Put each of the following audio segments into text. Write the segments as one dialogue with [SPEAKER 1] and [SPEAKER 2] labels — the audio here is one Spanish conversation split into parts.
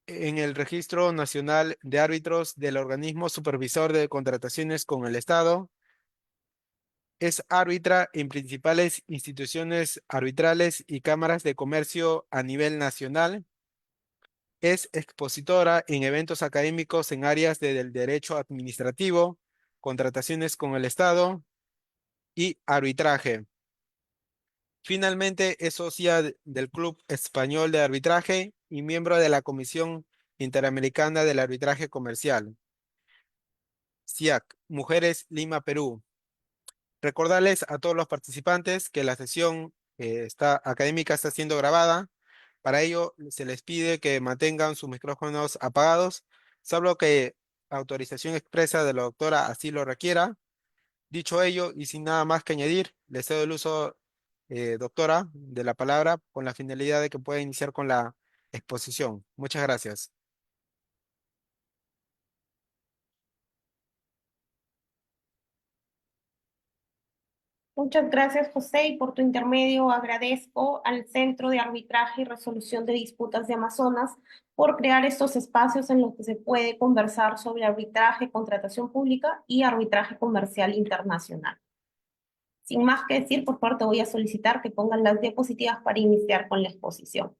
[SPEAKER 1] en el Registro Nacional de Árbitros del Organismo Supervisor de Contrataciones con el Estado. Es árbitra en principales instituciones arbitrales y cámaras de comercio a nivel nacional. Es expositora en eventos académicos en áreas del derecho administrativo, contrataciones con el Estado y arbitraje. Finalmente, es socia del Club Español de Arbitraje y miembro de la Comisión Interamericana del Arbitraje Comercial, CIAC, Mujeres Lima, Perú. Recordarles a todos los participantes que la sesión académica está siendo grabada. Para ello, se les pide que mantengan sus micrófonos apagados, salvo que autorización expresa de la doctora así lo requiera. Dicho ello, y sin nada más que añadir, le cedo el uso, doctora, de la palabra con la finalidad de que pueda iniciar con la exposición. Muchas gracias.
[SPEAKER 2] Muchas gracias, José, y por tu intermedio agradezco al Centro de Arbitraje y Resolución de Disputas de Amazonas por crear estos espacios en los que se puede conversar sobre arbitraje, contratación pública y arbitraje comercial internacional. Sin más que decir, por favor, te voy a solicitar que pongan las diapositivas para iniciar con la exposición.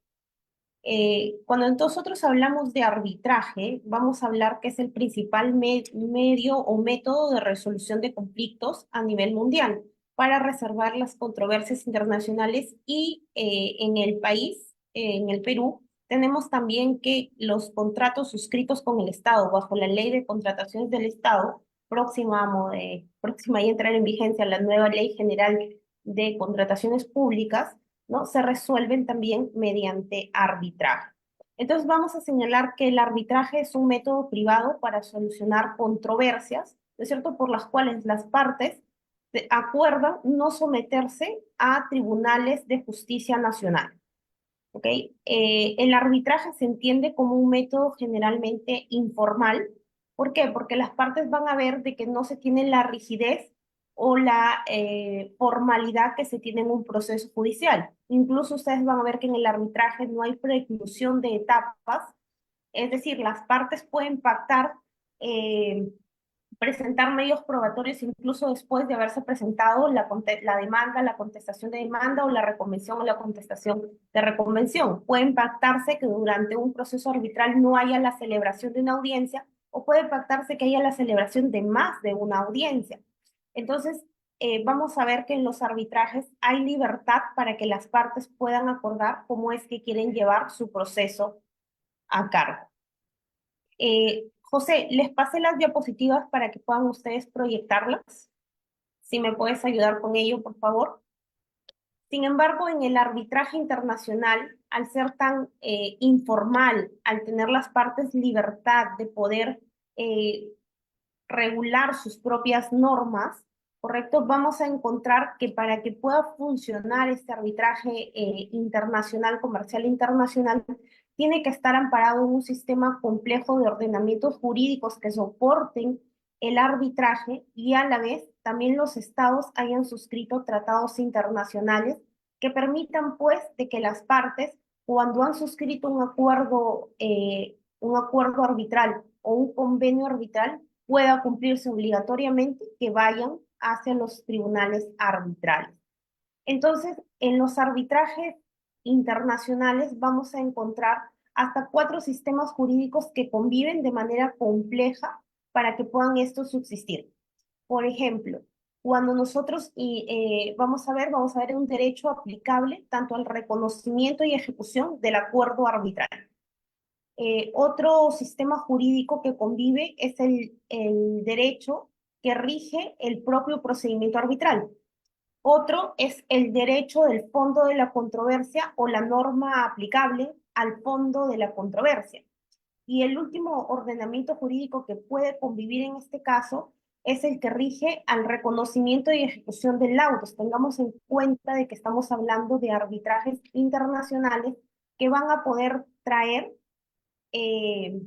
[SPEAKER 2] Cuando nosotros hablamos de arbitraje, vamos a hablar que es el principal medio o método de resolución de conflictos a nivel mundial para resolver las controversias internacionales y en el país, en el Perú, tenemos también que los contratos suscritos con el Estado bajo la Ley de Contrataciones del Estado, próxima a entrar en vigencia la nueva Ley General de Contrataciones Públicas, ¿no? Se resuelven también mediante arbitraje. Entonces vamos a señalar que el arbitraje es un método privado para solucionar controversias, ¿no es cierto?, por las cuales las partes acuerdan no someterse a tribunales de justicia nacional. ¿Ok? El arbitraje se entiende como un método generalmente informal. ¿Por qué? Porque las partes van a ver de que no se tiene la rigidez o la formalidad que se tiene en un proceso judicial. Incluso ustedes van a ver que en el arbitraje no hay preclusión de etapas, es decir, las partes pueden pactar, eh, presentar medios probatorios incluso después de haberse presentado la demanda, la contestación de demanda o la reconvención o la contestación de reconvención. Puede impactarse que durante un proceso arbitral no haya la celebración de una audiencia o puede impactarse que haya la celebración de más de una audiencia. Entonces, vamos a ver que en los arbitrajes hay libertad para que las partes puedan acordar cómo es que quieren llevar su proceso a cargo. José, les pasé las diapositivas para que puedan ustedes proyectarlas. Si me puedes ayudar con ello, por favor. Sin embargo, en el arbitraje internacional, al ser tan informal, al tener las partes libertad de poder eh, regular sus propias normas, ¿correcto? Vamos a encontrar que para que pueda funcionar este arbitraje internacional, comercial internacional, tiene que estar amparado en un sistema complejo de ordenamientos jurídicos que soporten el arbitraje y a la vez también los estados hayan suscrito tratados internacionales que permitan pues de que las partes cuando han suscrito un acuerdo arbitral o un convenio arbitral pueda cumplirse obligatoriamente que vayan hacia los tribunales arbitrales. Entonces, en los arbitrajes internacionales vamos a encontrar hasta 4 sistemas jurídicos que conviven de manera compleja para que puedan estos subsistir. Por ejemplo, cuando nosotros vamos a ver un derecho aplicable tanto al reconocimiento y ejecución del acuerdo arbitral. Otro sistema jurídico que convive es el derecho que rige el propio procedimiento arbitral. Otro es el derecho del fondo de la controversia o la norma aplicable al fondo de la controversia. Y el último ordenamiento jurídico que puede convivir en este caso es el que rige al reconocimiento y ejecución de laudos. Tengamos en cuenta de que estamos hablando de arbitrajes internacionales que van a poder traer eh,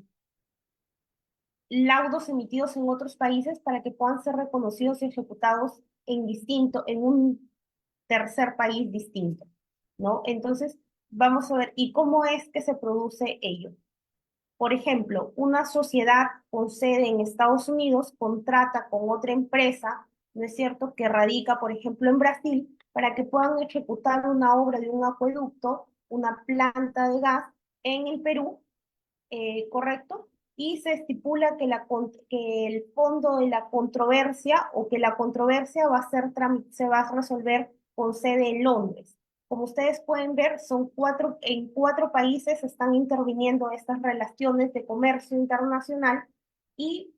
[SPEAKER 2] laudos emitidos en otros países para que puedan ser reconocidos y ejecutados en un tercer país distinto, ¿no? Entonces, vamos a ver, ¿y cómo es que se produce ello? Por ejemplo, una sociedad con sede en Estados Unidos contrata con otra empresa, ¿no es cierto?, que radica, por ejemplo, en Brasil, para que puedan ejecutar una obra de un acueducto, una planta de gas en el Perú, ¿correcto? Y se estipula que el fondo de la controversia o que la controversia se va a resolver con sede en Londres. Como ustedes pueden ver, en 4 países están interviniendo estas relaciones de comercio internacional y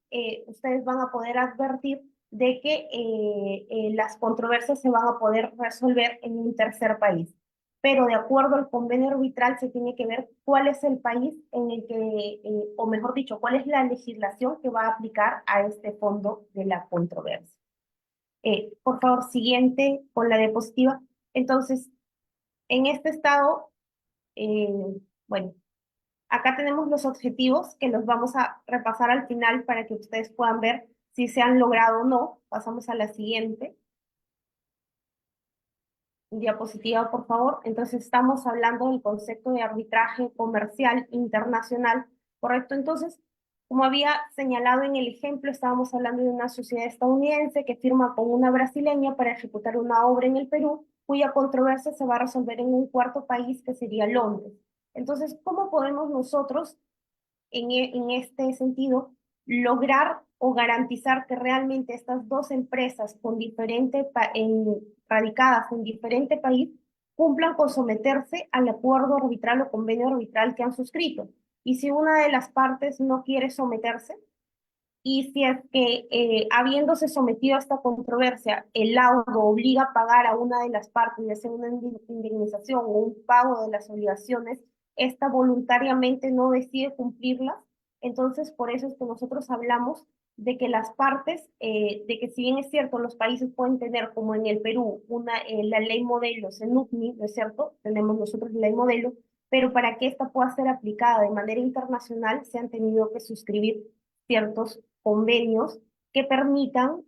[SPEAKER 2] ustedes van a poder advertir de que las controversias se van a poder resolver en un tercer país, pero de acuerdo al convenio arbitral se tiene que ver cuál es el país en el que, o mejor dicho, cuál es la legislación que va a aplicar a este fondo de la controversia. Por favor, siguiente con la diapositiva. Entonces, en este estado, eh, bueno, acá tenemos los objetivos que los vamos a repasar al final para que ustedes puedan ver si se han logrado o no. Pasamos a la siguiente diapositiva, por favor. Entonces, estamos hablando del concepto de arbitraje comercial internacional, ¿correcto? Entonces, como había señalado en el ejemplo, estábamos hablando de una sociedad estadounidense que firma con una brasileña para ejecutar una obra en el Perú, cuya controversia se va a resolver en un cuarto país que sería Londres. Entonces, ¿cómo podemos nosotros en este sentido, lograr o garantizar que realmente estas dos empresas radicadas en diferente país cumplan con someterse al acuerdo arbitral o convenio arbitral que han suscrito? Y si una de las partes no quiere someterse, y si es que habiéndose sometido a esta controversia, el laudo obliga a pagar a una de las partes, ya sea una indemnización o un pago de las obligaciones, esta voluntariamente no decide cumplirlas, entonces por eso es que nosotros hablamos de que las partes, de que si bien es cierto, los países pueden tener, como en el Perú, la ley modelo, CENUCNI, ¿no es cierto? Tenemos nosotros la ley modelo, pero para que esta pueda ser aplicada de manera internacional, se han tenido que suscribir ciertos convenios que permitan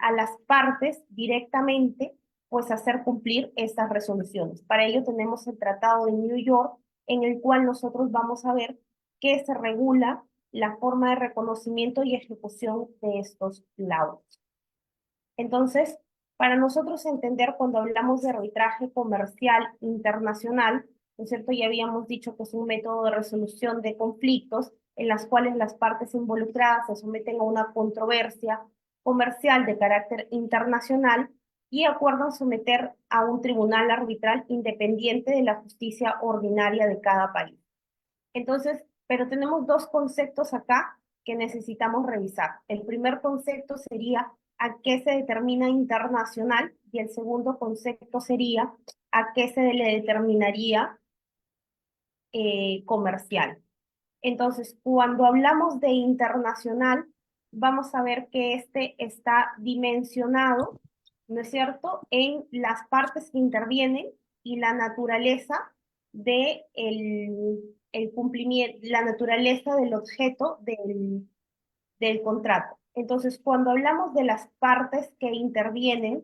[SPEAKER 2] a las partes directamente pues hacer cumplir estas resoluciones. Para ello tenemos el Tratado de New York, en el cual nosotros vamos a ver que se regula la forma de reconocimiento y ejecución de estos laudos. Entonces, para nosotros entender cuando hablamos de arbitraje comercial internacional, ¿no es cierto? Ya habíamos dicho que es un método de resolución de conflictos en las cuales las partes involucradas se someten a una controversia comercial de carácter internacional y acuerdan someter a un tribunal arbitral independiente de la justicia ordinaria de cada país. Entonces, pero tenemos dos conceptos acá que necesitamos revisar. El primer concepto sería a qué se determina internacional y el segundo concepto sería a qué se le determinaría comercial. Entonces, cuando hablamos de internacional, vamos a ver que este está dimensionado, ¿no es cierto?, en las partes que intervienen y la naturaleza de el cumplimiento, la naturaleza del objeto del contrato. Entonces, cuando hablamos de las partes que intervienen,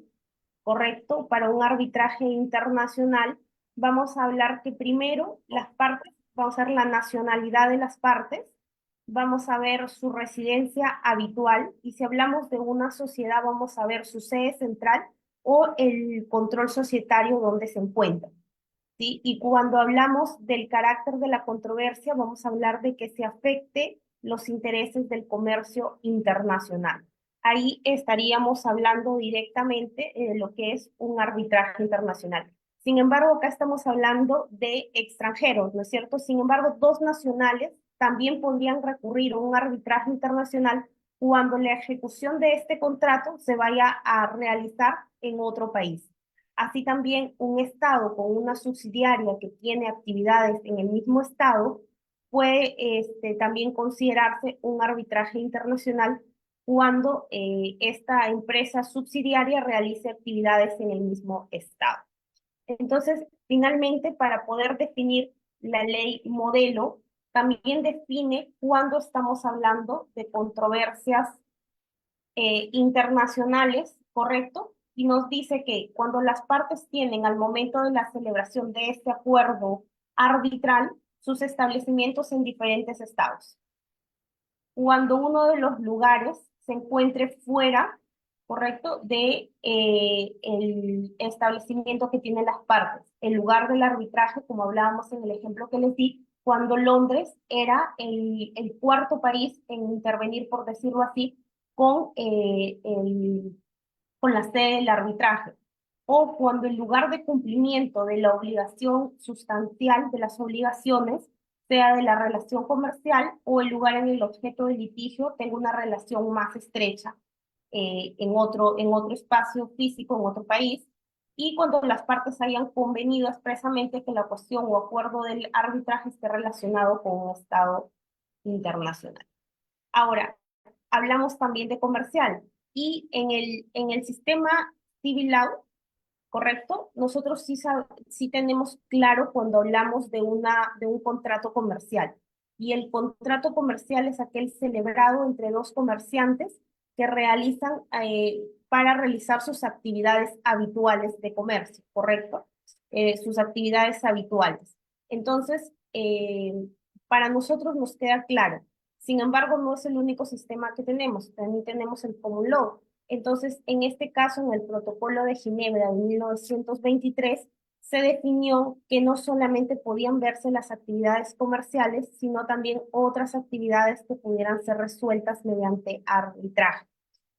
[SPEAKER 2] ¿correcto? Para un arbitraje internacional, vamos a hablar que primero las partes, vamos a ver la nacionalidad de las partes, vamos a ver su residencia habitual y si hablamos de una sociedad, vamos a ver su sede central o el control societario donde se encuentra. ¿Sí? Y cuando hablamos del carácter de la controversia, vamos a hablar de que se afecte los intereses del comercio internacional. Ahí estaríamos hablando directamente de lo que es un arbitraje internacional. Sin embargo, acá estamos hablando de extranjeros, ¿no es cierto? Sin embargo, dos nacionales también podrían recurrir a un arbitraje internacional cuando la ejecución de este contrato se vaya a realizar en otro país. Así también un estado con una subsidiaria que tiene actividades en el mismo estado puede también considerarse un arbitraje internacional cuando esta empresa subsidiaria realice actividades en el mismo estado. Entonces, finalmente, para poder definir la ley modelo, también define cuando estamos hablando de controversias internacionales, ¿correcto? Y nos dice que cuando las partes tienen al momento de la celebración de este acuerdo arbitral, sus establecimientos en diferentes estados. Cuando uno de los lugares se encuentre fuera, ¿correcto?, de el establecimiento que tienen las partes. El lugar del arbitraje, como hablábamos en el ejemplo que les di, cuando Londres era el cuarto país en intervenir, por decirlo así, con la sede del arbitraje, o cuando el lugar de cumplimiento de la obligación sustancial de las obligaciones sea de la relación comercial o el lugar en el objeto del litigio tenga una relación más estrecha en otro espacio físico, en otro país, y cuando las partes hayan convenido expresamente que la cuestión o acuerdo del arbitraje esté relacionado con un estado internacional. Ahora, hablamos también de comercial. Y en el sistema civil law, ¿correcto? Nosotros sí tenemos claro cuando hablamos de un contrato comercial. Y el contrato comercial es aquel celebrado entre dos comerciantes que realizan para realizar sus actividades habituales de comercio, ¿correcto? Sus actividades habituales. Entonces, para nosotros nos queda claro. Sin embargo, no es el único sistema que tenemos. También tenemos el common law. Entonces, en este caso, en el Protocolo de Ginebra de 1923, se definió que no solamente podían verse las actividades comerciales, sino también otras actividades que pudieran ser resueltas mediante arbitraje.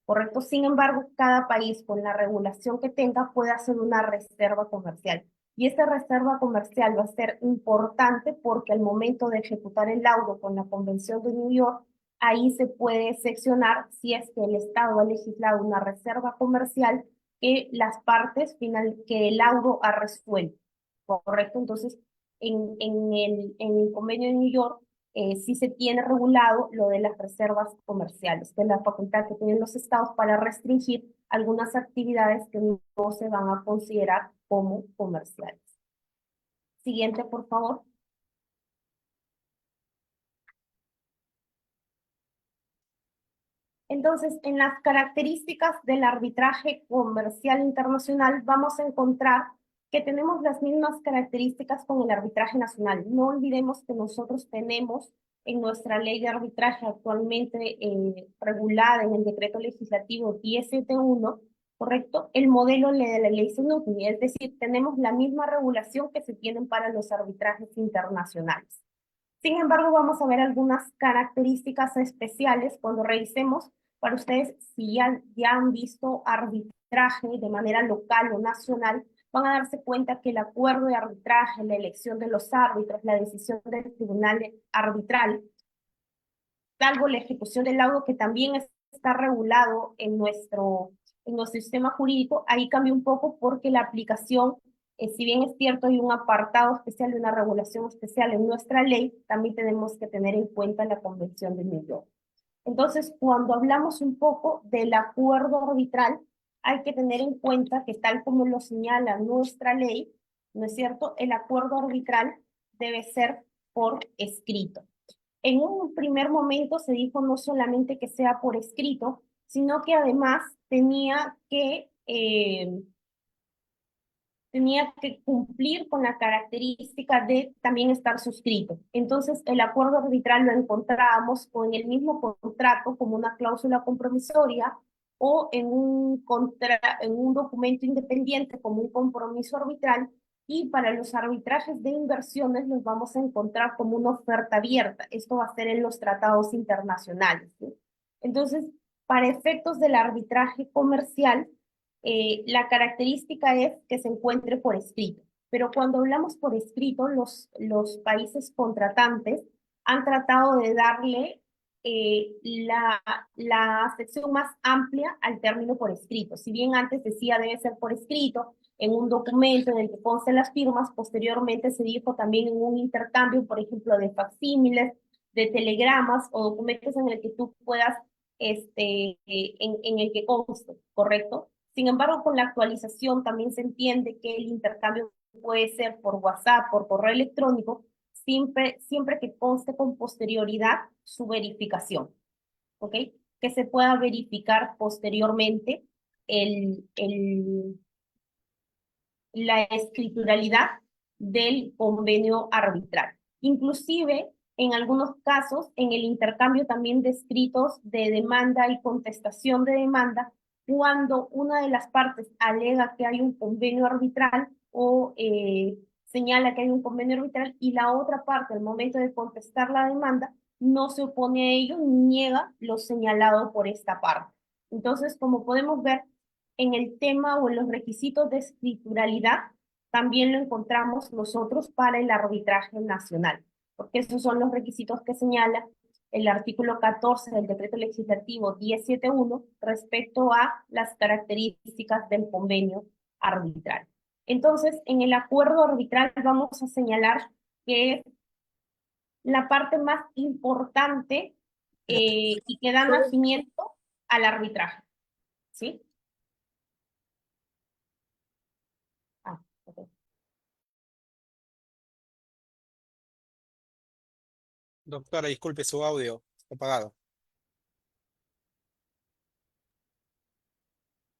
[SPEAKER 2] ¿Correcto? Sin embargo, cada país con la regulación que tenga puede hacer una reserva comercial. Y esta reserva comercial va a ser importante porque al momento de ejecutar el laudo con la Convención de New York, ahí se puede seccionar si es que el Estado ha legislado una reserva comercial que las partes que el laudo ha resuelto. ¿Correcto? Entonces, en el convenio de New York sí se tiene regulado lo de las reservas comerciales, que es la facultad que tienen los estados para restringir algunas actividades que no se van a considerar como comerciales. Siguiente, por favor. Entonces, en las características del arbitraje comercial internacional vamos a encontrar que tenemos las mismas características con el arbitraje nacional. No olvidemos que nosotros tenemos en nuestra ley de arbitraje actualmente regulada en el decreto legislativo 1071, ¿correcto? El modelo de la ley Senutni, es decir, tenemos la misma regulación que se tienen para los arbitrajes internacionales. Sin embargo, vamos a ver algunas características especiales cuando revisemos para ustedes si ya han visto arbitraje de manera local o nacional, van a darse cuenta que el acuerdo de arbitraje, la elección de los árbitros, la decisión del tribunal arbitral, salvo la ejecución del laudo que también está regulado en nuestro sistema jurídico, ahí cambia un poco porque la aplicación, si bien es cierto, hay un apartado especial de una regulación especial en nuestra ley, también tenemos que tener en cuenta la Convención de New York. Entonces, cuando hablamos un poco del acuerdo arbitral, hay que tener en cuenta que tal como lo señala nuestra ley, ¿no es cierto? El acuerdo arbitral debe ser por escrito. En un primer momento se dijo no solamente que sea por escrito, sino que además tenía que cumplir con la característica de también estar suscrito. Entonces, el acuerdo arbitral lo encontrábamos o en el mismo contrato como una cláusula compromisoria o en un documento independiente como un compromiso arbitral, y para los arbitrajes de inversiones los vamos a encontrar como una oferta abierta. Esto va a ser en los tratados internacionales, ¿sí? Entonces, para efectos del arbitraje comercial, la característica es que se encuentre por escrito. Pero cuando hablamos por escrito, los países contratantes han tratado de darle la sección más amplia al término por escrito. Si bien antes decía debe ser por escrito, en un documento en el que consten las firmas, posteriormente se dijo también en un intercambio, por ejemplo, de facsímiles, de telegramas o documentos en el que tú puedas, en el que conste, ¿correcto? Sin embargo, con la actualización también se entiende que el intercambio puede ser por WhatsApp, por correo electrónico, siempre que conste con posterioridad su verificación, ¿ok? Que se pueda verificar posteriormente el, el, la escrituralidad del convenio arbitral. Inclusive, en algunos casos, en el intercambio también de escritos de demanda y contestación de demanda, cuando una de las partes alega que hay un convenio arbitral o señala que hay un convenio arbitral y la otra parte, al momento de contestar la demanda, no se opone a ello ni niega lo señalado por esta parte. Entonces, como podemos ver, en el tema o en los requisitos de escrituralidad, también lo encontramos nosotros para el arbitraje nacional, porque esos son los requisitos que señala el artículo 14 del decreto legislativo 1071 respecto a las características del convenio arbitral. Entonces, en el acuerdo arbitral vamos a señalar que es la parte más importante y que da nacimiento al arbitraje, ¿sí? Ah, ok.
[SPEAKER 1] Doctora, disculpe, su audio está apagado.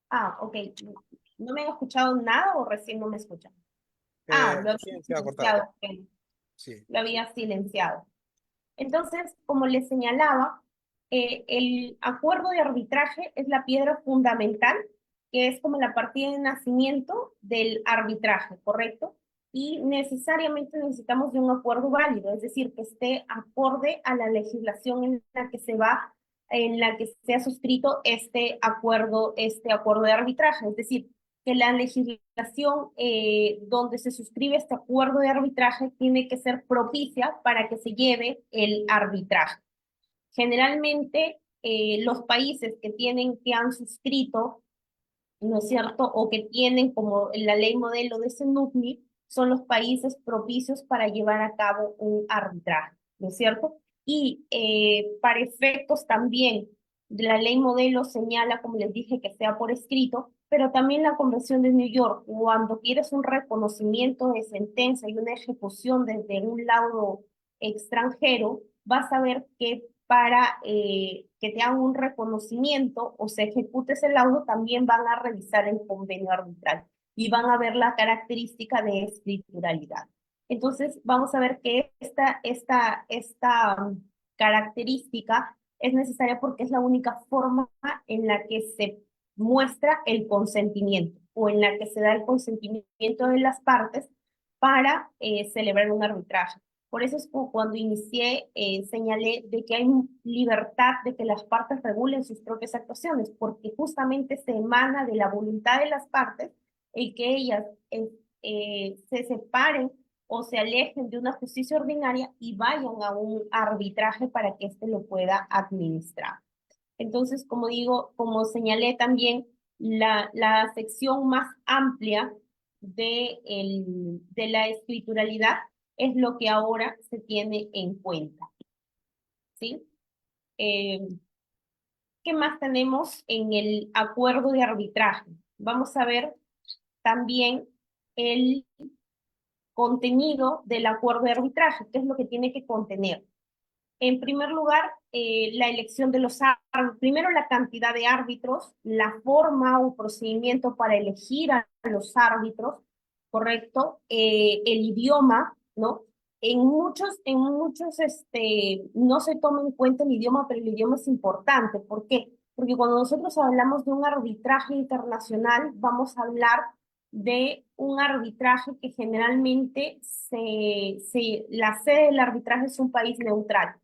[SPEAKER 2] Ah, ok. ¿No me han escuchado nada o recién no me escuchan? Ah, lo había
[SPEAKER 1] Sí, se ha cortado.
[SPEAKER 2] silenciado, ok.
[SPEAKER 1] Sí.
[SPEAKER 2] Lo había silenciado. Entonces, como les señalaba, el acuerdo de arbitraje es la piedra fundamental, que es como la partida de nacimiento del arbitraje, ¿correcto? Y necesariamente necesitamos de un acuerdo válido, es decir, que esté acorde a la legislación en la que se va, en la que se ha suscrito este acuerdo de arbitraje, es decir, que la legislación donde se suscribe este acuerdo de arbitraje tiene que ser propicia para que se lleve el arbitraje. Generalmente, los países que han suscrito, ¿no es cierto?, o que tienen como la ley modelo de CENUCNI, son los países propicios para llevar a cabo un arbitraje, ¿no es cierto? Y para efectos también de la ley modelo señala, como les dije, que sea por escrito, pero también la Convención de New York, cuando quieres un reconocimiento de sentencia y una ejecución desde un laudo extranjero, vas a ver que para que te hagan un reconocimiento o se ejecute ese laudo, también van a revisar el convenio arbitral y van a ver la característica de escrituralidad. Entonces, vamos a ver que esta característica es necesaria porque es la única forma en la que se muestra el consentimiento o en la que se da el consentimiento de las partes para celebrar un arbitraje. Por eso es como cuando inicié, señalé de que hay libertad de que las partes regulen sus propias actuaciones, porque justamente se emana de la voluntad de las partes el que ellas se separen o se alejen de una justicia ordinaria y vayan a un arbitraje para que éste lo pueda administrar. Entonces, como digo, como señalé también, la sección más amplia de la escrituralidad es lo que ahora se tiene en cuenta, ¿sí? Eh, ¿Qué más tenemos en el acuerdo de arbitraje? Vamos a ver también el contenido del acuerdo de arbitraje, qué es lo que tiene que contener. En primer lugar, la elección de los árbitros, primero la cantidad de árbitros, la forma o procedimiento para elegir a los árbitros, ¿correcto? El idioma, ¿no? No se toma en cuenta el idioma, pero el idioma es importante. ¿Por qué? Porque cuando nosotros hablamos de un arbitraje internacional, vamos a hablar de un arbitraje que generalmente la sede del arbitraje es un país neutral,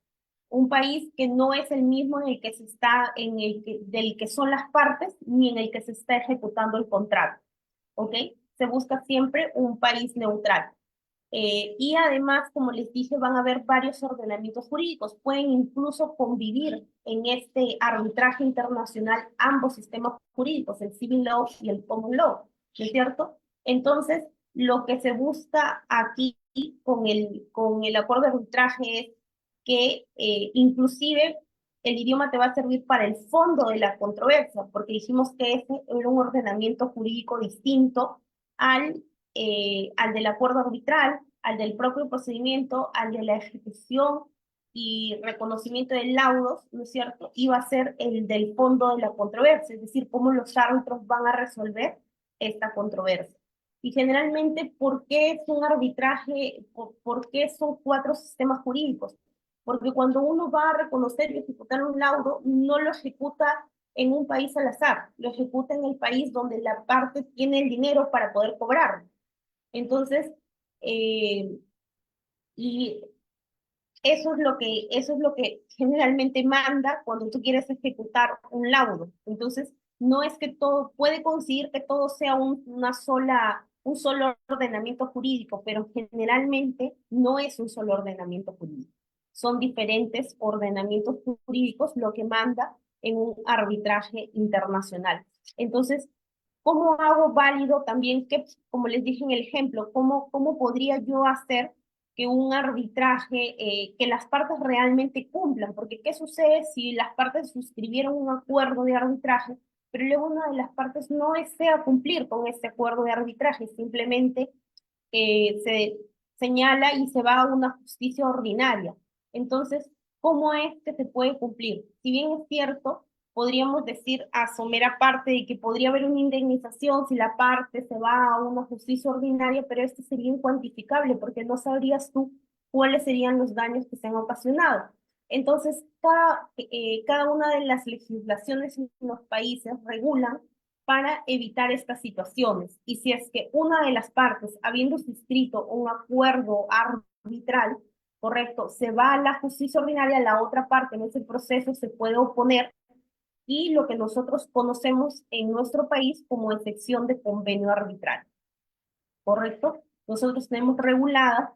[SPEAKER 2] un país que no es el mismo en el que se está, del que son las partes, ni en el que se está ejecutando el contrato, ¿ok? Se busca siempre un país neutral. Y además, como les dije, van a haber varios ordenamientos jurídicos. Pueden incluso convivir en este arbitraje internacional ambos sistemas jurídicos, el civil law y el common law, ¿no es cierto? Entonces, lo que se busca aquí con el acuerdo de arbitraje es que inclusive el idioma te va a servir para el fondo de la controversia, porque dijimos que ese era un ordenamiento jurídico distinto al del acuerdo arbitral, al del propio procedimiento, al de la ejecución y reconocimiento de laudos, ¿no es cierto? Iba a ser el del fondo de la controversia, es decir, cómo los árbitros van a resolver esta controversia. Y generalmente, ¿por qué es un arbitraje? ¿Por qué son cuatro sistemas jurídicos? Porque cuando uno va a reconocer y ejecutar un laudo, no lo ejecuta en un país al azar, lo ejecuta en el país donde la parte tiene el dinero para poder cobrarlo. Entonces, eh, y eso es lo que generalmente manda cuando tú quieres ejecutar un laudo. Entonces, no es que todo, puede conseguir que todo sea un solo ordenamiento jurídico, pero generalmente no es un solo ordenamiento jurídico. Son diferentes ordenamientos jurídicos lo que manda en un arbitraje internacional. Entonces, ¿cómo hago válido también que, como les dije en el ejemplo, cómo podría yo hacer que un arbitraje, que las partes realmente cumplan? Porque ¿qué sucede si las partes suscribieron un acuerdo de arbitraje, pero luego una de las partes no desea cumplir con ese acuerdo de arbitraje, simplemente se señala y se va a una justicia ordinaria? Entonces, ¿cómo es que se puede cumplir? Si bien es cierto, podríamos decir a somera parte de que podría haber una indemnización si la parte se va a una justicia ordinaria, pero esto sería incuantificable porque no sabrías tú cuáles serían los daños que se han ocasionado. Entonces, cada una de las legislaciones en los países regulan para evitar estas situaciones. Y si es que una de las partes, habiendo suscrito un acuerdo arbitral, correcto, se va a la justicia ordinaria, la otra parte en ese proceso se puede oponer y lo que nosotros conocemos en nuestro país como excepción de convenio arbitral, ¿correcto? Nosotros tenemos regulada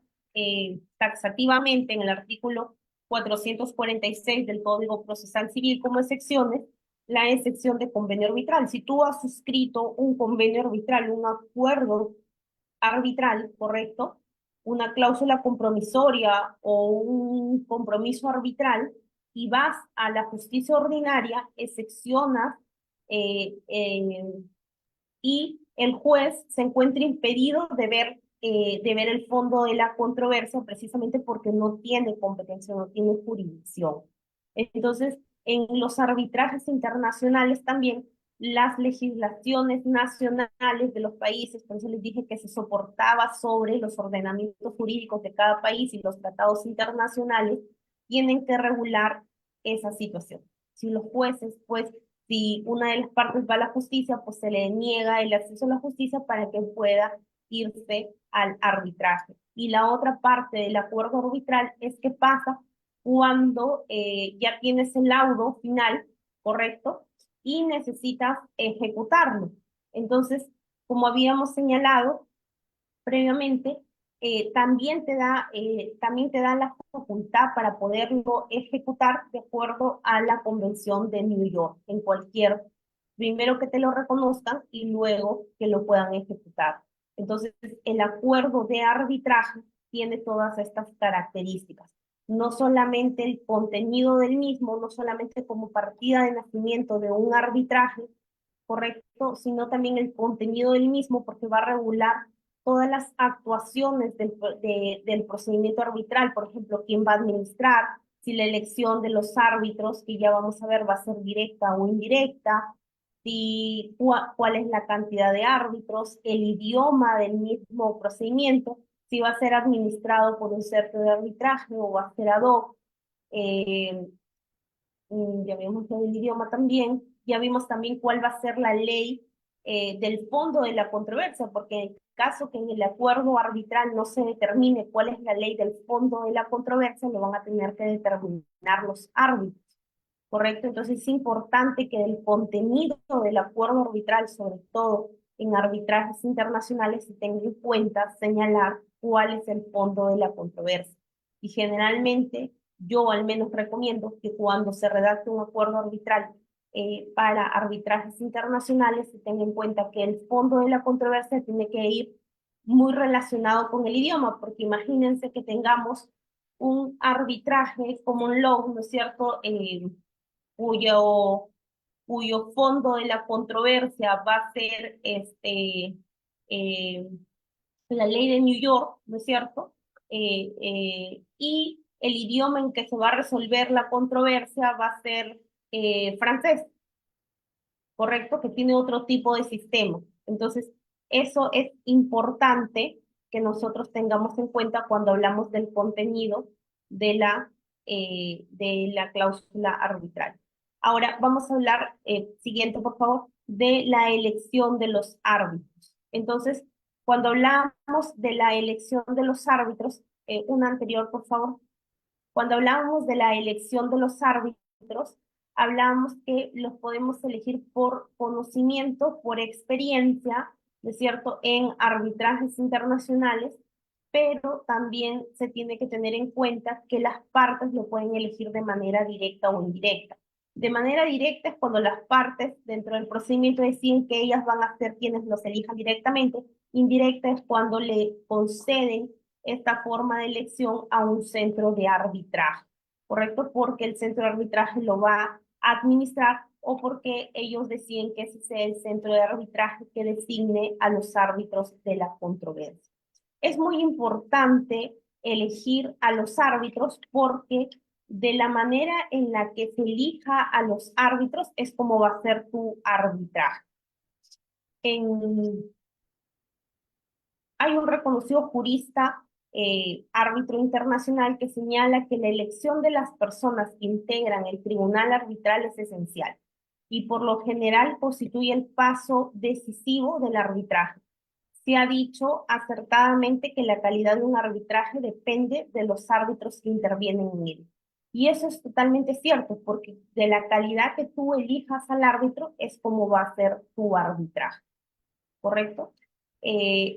[SPEAKER 2] taxativamente en el artículo 446 del Código Procesal Civil como excepciones la excepción de convenio arbitral. Si tú has suscrito un convenio arbitral, un acuerdo arbitral, ¿correcto? Una cláusula compromisoria o un compromiso arbitral y vas a la justicia ordinaria, excepcionas eh, eh, y el juez se encuentra impedido de ver el fondo de la controversia precisamente porque no tiene competencia, no tiene jurisdicción. Entonces, en los arbitrajes internacionales también, las legislaciones nacionales de los países, por eso les dije que se soportaba sobre los ordenamientos jurídicos de cada país y los tratados internacionales, tienen que regular esa situación. Si los jueces, pues, si una de las partes va a la justicia, pues se le niega el acceso a la justicia para que pueda irse al arbitraje. Y la otra parte del acuerdo arbitral es qué pasa cuando ya tienes el laudo final, ¿correcto? Y necesitas ejecutarlo. Entonces, como habíamos señalado previamente, también te da la facultad para poderlo ejecutar de acuerdo a la Convención de New York, en cualquier, primero que te lo reconozcan y luego que lo puedan ejecutar. Entonces, el acuerdo de arbitraje tiene todas estas características. No solamente el contenido del mismo, no solamente como partida de nacimiento de un arbitraje, correcto, sino también el contenido del mismo, porque va a regular todas las actuaciones del procedimiento arbitral, por ejemplo, quién va a administrar, si la elección de los árbitros, que ya vamos a ver, va a ser directa o indirecta, si, cuál es la cantidad de árbitros, el idioma del mismo procedimiento, si va a ser administrado por un centro de arbitraje o va a ser ad hoc, eh, ya vimos lo del idioma también, ya vimos también cuál va a ser la ley del fondo de la controversia, porque en caso que en el acuerdo arbitral no se determine cuál es la ley del fondo de la controversia, lo van a tener que determinar los árbitros, ¿correcto? Entonces es importante que del contenido del acuerdo arbitral, sobre todo en arbitrajes internacionales, se tenga en cuenta señalar cuál es el fondo de la controversia. Y generalmente yo al menos recomiendo que cuando se redacte un acuerdo arbitral para arbitrajes internacionales se tenga en cuenta que el fondo de la controversia tiene que ir muy relacionado con el idioma, porque imagínense que tengamos un arbitraje como un law, ¿no es cierto? Cuyo, cuyo fondo de la controversia va a ser eh, la ley de New York, ¿no es cierto? Y el idioma en que se va a resolver la controversia va a ser francés, ¿correcto? Que tiene otro tipo de sistema. Entonces, Eso es importante que nosotros tengamos en cuenta cuando hablamos del contenido de la cláusula arbitral. Ahora vamos a hablar, siguiente por favor, de la elección de los árbitros. Entonces, cuando hablamos de la elección de los árbitros, una anterior por favor, cuando hablábamos de la elección de los árbitros, hablábamos que los podemos elegir por conocimiento, por experiencia, ¿no es cierto?, en arbitrajes internacionales, pero también se tiene que tener en cuenta que las partes lo pueden elegir de manera directa o indirecta. De manera directa es cuando las partes dentro del procedimiento deciden que ellas van a ser quienes los elijan directamente. Indirecta es cuando le conceden esta forma de elección a un centro de arbitraje, ¿correcto? Porque el centro de arbitraje lo va a administrar o porque ellos deciden que ese sea el centro de arbitraje que designe a los árbitros de la controversia. Es muy importante elegir a los árbitros porque de la manera en la que se elija a los árbitros es como va a ser tu arbitraje. En, hay un reconocido jurista, árbitro internacional, que señala que la elección de las personas que integran el tribunal arbitral es esencial y por lo general constituye el paso decisivo del arbitraje. Se ha dicho acertadamente que la calidad de un arbitraje depende de los árbitros que intervienen en él. Y eso es totalmente cierto, porque de la calidad que tú elijas al árbitro es como va a ser tu arbitraje, ¿correcto?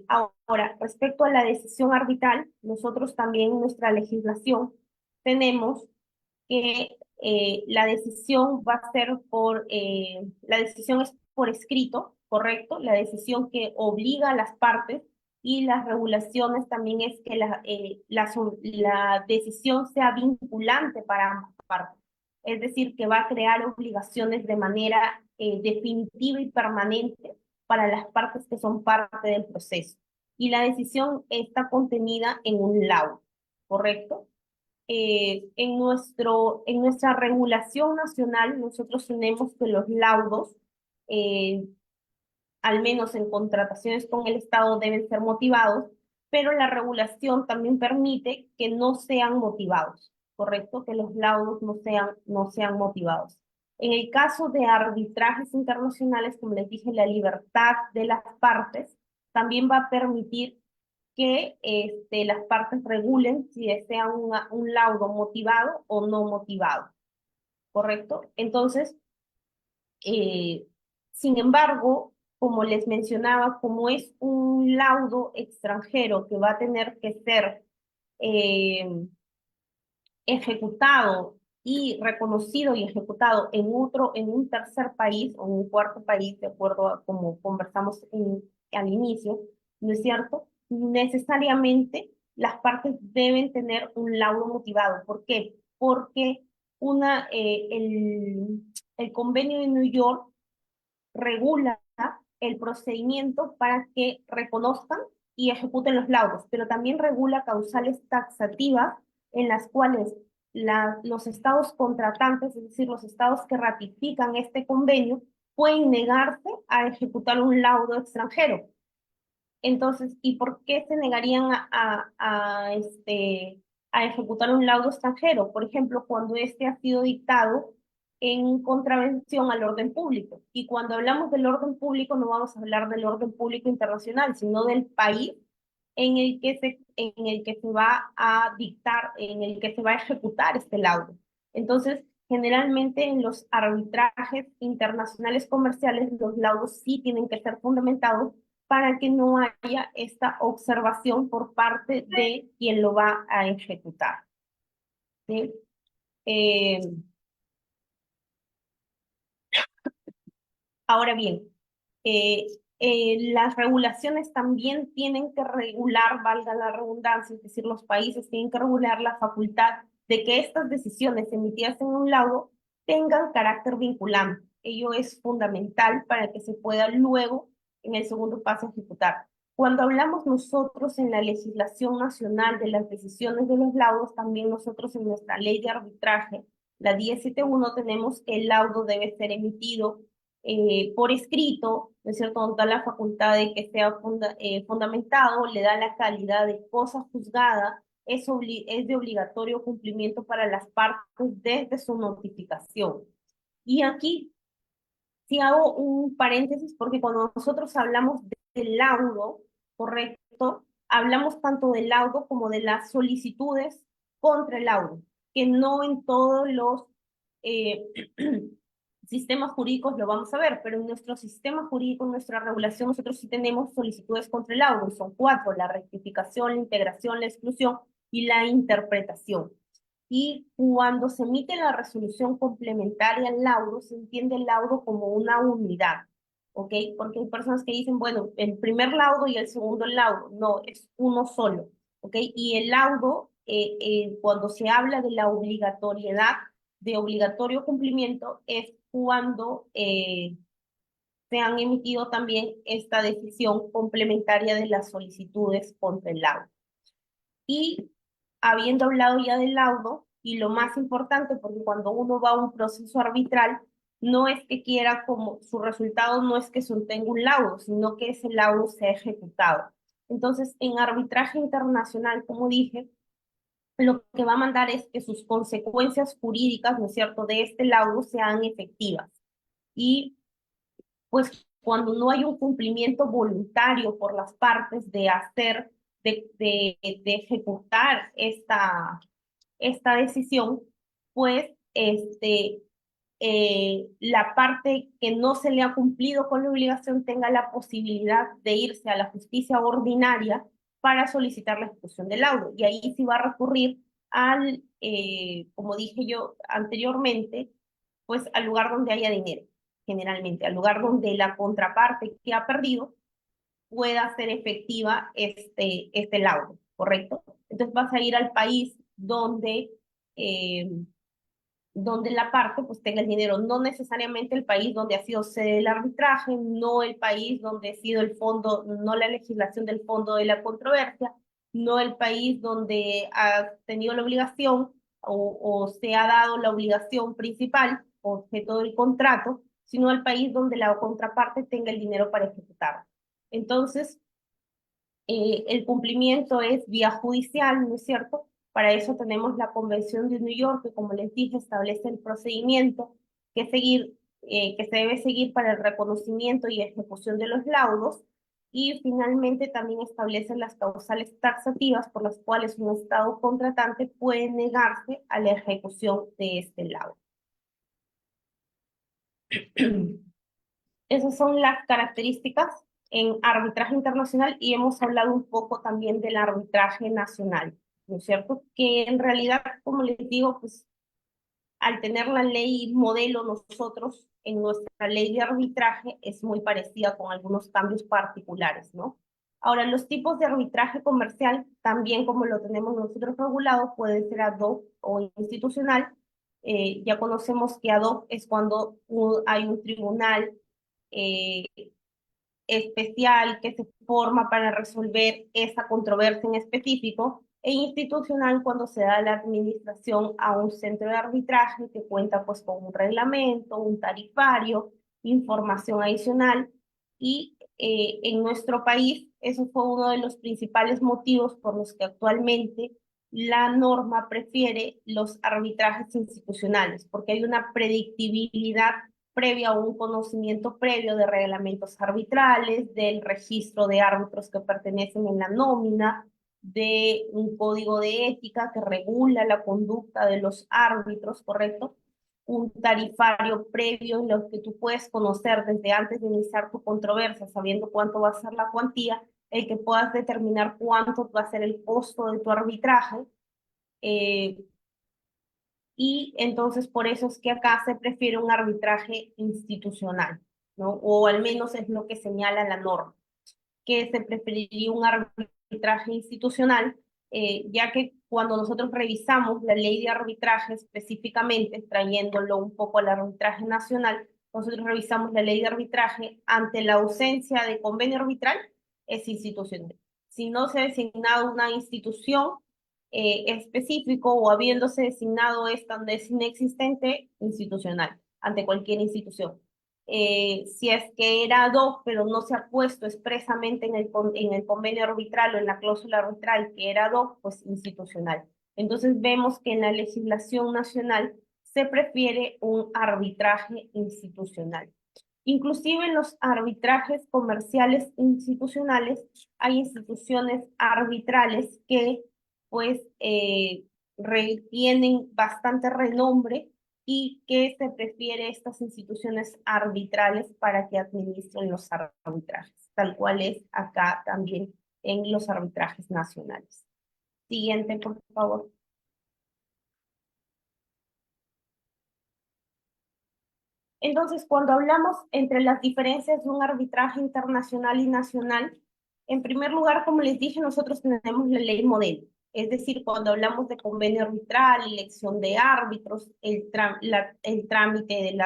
[SPEAKER 2] Ahora, respecto a la decisión arbitral, nosotros también en nuestra legislación tenemos que la decisión va a ser la decisión es por escrito, ¿correcto? La decisión que obliga a las partes y las regulaciones también es que la decisión sea vinculante para ambas partes. Es decir, que va a crear obligaciones de manera definitiva y permanente para las partes que son parte del proceso. Y la decisión está contenida en un laudo, ¿correcto? En nuestra regulación nacional, nosotros tenemos que los laudos, eh, al menos en contrataciones con el Estado, deben ser motivados, pero la regulación también permite que no sean motivados, ¿correcto? Que los laudos no sean motivados. En el caso de arbitrajes internacionales, como les dije, la libertad de las partes también va a permitir que las partes regulen si desean un laudo motivado o no motivado, ¿correcto? Entonces, eh, sin embargo, como les mencionaba, como es un laudo extranjero que va a tener que ser eh, ejecutado y reconocido y ejecutado en un tercer país o en un cuarto país, de acuerdo a como conversamos al inicio, ¿no es cierto? Necesariamente las partes deben tener un laudo motivado. ¿Por qué? Porque el convenio de New York regula el procedimiento para que reconozcan y ejecuten los laudos, pero también regula causales taxativas en las cuales los estados contratantes, es decir, los estados que ratifican este convenio, pueden negarse a ejecutar un laudo extranjero. Entonces, ¿y por qué se negarían a ejecutar un laudo extranjero? Por ejemplo, cuando este ha sido dictado en contravención al orden público. Y cuando hablamos del orden público, no vamos a hablar del orden público internacional, sino del país en el que se va a dictar, en el que se va a ejecutar este laudo. Entonces, generalmente en los arbitrajes internacionales comerciales, los laudos sí tienen que ser fundamentados para que no haya esta observación por parte de quien lo va a ejecutar. ¿Sí? Eh, Ahora bien, eh, las regulaciones también tienen que regular, valga la redundancia, es decir, los países tienen que regular la facultad de que estas decisiones emitidas en un laudo tengan carácter vinculante. Ello es fundamental para que se pueda luego, en el segundo paso, ejecutar. Cuando hablamos nosotros en la legislación nacional de las decisiones de los laudos, también nosotros en nuestra ley de arbitraje, la 1071, tenemos que el laudo debe ser emitido por escrito, ¿no es cierto?, nos da la facultad de que sea fundamentado, le da la calidad de cosa juzgada, es de obligatorio cumplimiento para las partes desde su notificación. Y aquí sí hago un paréntesis porque cuando nosotros hablamos del laudo, correcto, hablamos tanto del laudo como de las solicitudes contra el laudo, que no en todos los eh, sistemas jurídicos lo vamos a ver, pero en nuestro sistema jurídico, en nuestra regulación, nosotros sí tenemos solicitudes contra el laudo, y son cuatro: la rectificación, la integración, la exclusión y la interpretación. Y cuando se emite la resolución complementaria al laudo, se entiende el laudo como una unidad, ¿ok? Porque hay personas que dicen, bueno, el primer laudo y el segundo laudo. No, es uno solo, ¿ok? Y el laudo, cuando se habla de la obligatoriedad, de obligatorio cumplimiento, es cuando se han emitido también esta decisión complementaria de las solicitudes contra el laudo. Y habiendo hablado ya del laudo, y lo más importante, porque cuando uno va a un proceso arbitral, no es que quiera como su resultado, no es que se obtenga un laudo, sino que ese laudo sea ejecutado. Entonces, en arbitraje internacional, como dije, lo que va a mandar es que sus consecuencias jurídicas, ¿no es cierto?, de este laudo sean efectivas. Y pues cuando no hay un cumplimiento voluntario por las partes de hacer, de ejecutar esta decisión, pues la parte que no se le ha cumplido con la obligación tenga la posibilidad de irse a la justicia ordinaria para solicitar la ejecución del laudo. Y ahí sí va a recurrir al, como dije yo anteriormente, pues al lugar donde haya dinero, generalmente, al lugar donde la contraparte que ha perdido pueda hacer efectiva este laudo, ¿correcto? Entonces vas a ir al país eh, donde la parte pues tenga el dinero, no necesariamente el país donde ha sido sede del arbitraje, no el país donde ha sido el fondo, no la legislación del fondo de la controversia, no el país donde ha tenido la obligación o se ha dado la obligación principal, objeto del contrato, sino el país donde la contraparte tenga el dinero para ejecutar. Entonces, el cumplimiento es vía judicial, ¿no es cierto? Para eso tenemos la Convención de New York, que como les dije, establece el procedimiento que se debe seguir para el reconocimiento y ejecución de los laudos, y finalmente también establece las causales taxativas por las cuales un Estado contratante puede negarse a la ejecución de este laudo. Esas son las características en arbitraje internacional, y hemos hablado un poco también del arbitraje nacional, ¿no es cierto? Que en realidad, como les digo, pues al tener la ley modelo nosotros en nuestra ley de arbitraje es muy parecida con algunos cambios particulares, ¿no? Ahora, los tipos de arbitraje comercial, también como lo tenemos nosotros regulado, puede ser ad hoc o institucional. Ya conocemos que ad hoc es cuando hay un tribunal eh, especial que se forma para resolver esa controversia en específico, e institucional cuando se da la administración a un centro de arbitraje que cuenta pues con un reglamento, un tarifario, información adicional. Y en nuestro país eso fue uno de los principales motivos por los que actualmente la norma prefiere los arbitrajes institucionales, porque hay una predictibilidad previa a un conocimiento previo de reglamentos arbitrales, del registro de árbitros que pertenecen en la nómina, de un código de ética que regula la conducta de los árbitros, ¿correcto? Un tarifario previo en lo que tú puedes conocer desde antes de iniciar tu controversia, sabiendo cuánto va a ser la cuantía, el que puedas determinar cuánto va a ser el costo de tu arbitraje. eh, y entonces por eso es que acá se prefiere un arbitraje institucional, ¿no? O al menos es lo que señala la norma, que se preferiría un arbitraje institucional, ya que cuando nosotros revisamos la ley de arbitraje específicamente, trayéndolo un poco al arbitraje nacional, nosotros revisamos la ley de arbitraje ante la ausencia de convenio arbitral, es institucional. Si no se ha designado una institución específico o habiéndose designado esta donde es inexistente, institucional, ante cualquier institución. Si es que era ad hoc, pero no se ha puesto expresamente en el convenio arbitral o en la cláusula arbitral que era ad hoc, pues institucional. Entonces vemos que en la legislación nacional se prefiere un arbitraje institucional. Inclusive en los arbitrajes comerciales institucionales hay instituciones arbitrales que pues tienen bastante renombre y que se prefiere estas instituciones arbitrales para que administren los arbitrajes, tal cual es acá también en los arbitrajes nacionales. Siguiente, por favor. Entonces, cuando hablamos entre las diferencias de un arbitraje internacional y nacional, en primer lugar, como les dije, nosotros tenemos la ley modelo. Es decir, cuando hablamos de convenio arbitral, elección de árbitros, el trámite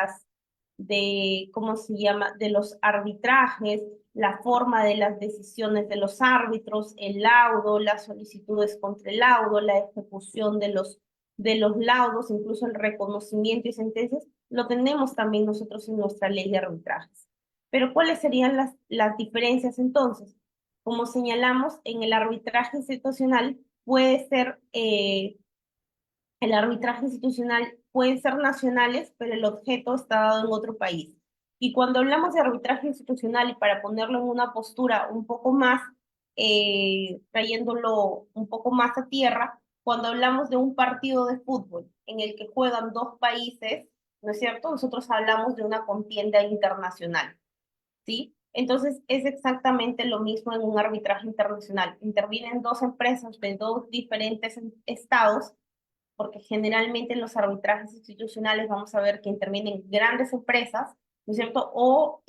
[SPEAKER 2] ¿cómo se llama?, de los arbitrajes, la forma de las decisiones de los árbitros, el laudo, las solicitudes contra el laudo, la ejecución de los laudos, incluso el reconocimiento y sentencias, lo tenemos también nosotros en nuestra ley de arbitrajes. Pero ¿cuáles serían las diferencias entonces? Como señalamos, en el arbitraje institucional puede ser, el arbitraje institucional pueden ser nacionales, pero el objeto está dado en otro país. Y cuando hablamos de arbitraje institucional, y para ponerlo en una postura un poco más, trayéndolo un poco más a tierra, cuando hablamos de un partido de fútbol en el que juegan dos países, ¿no es cierto? Nosotros hablamos de una contienda internacional, ¿sí? Entonces es exactamente lo mismo en un arbitraje internacional. Intervienen dos empresas de dos diferentes estados, porque generalmente en los arbitrajes institucionales vamos a ver que intervienen grandes empresas, ¿no es cierto? O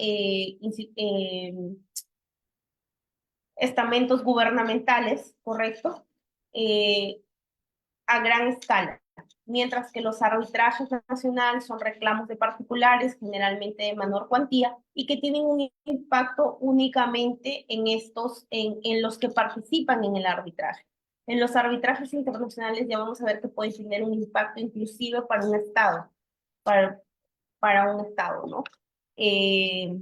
[SPEAKER 2] estamentos gubernamentales, ¿correcto? Eh, a gran escala. Mientras que los arbitrajes nacionales son reclamos de particulares, generalmente de menor cuantía, y que tienen un impacto únicamente en los que participan en el arbitraje. En los arbitrajes internacionales ya vamos a ver que pueden tener un impacto inclusive para un Estado, para, para un Estado, ¿no? Eh,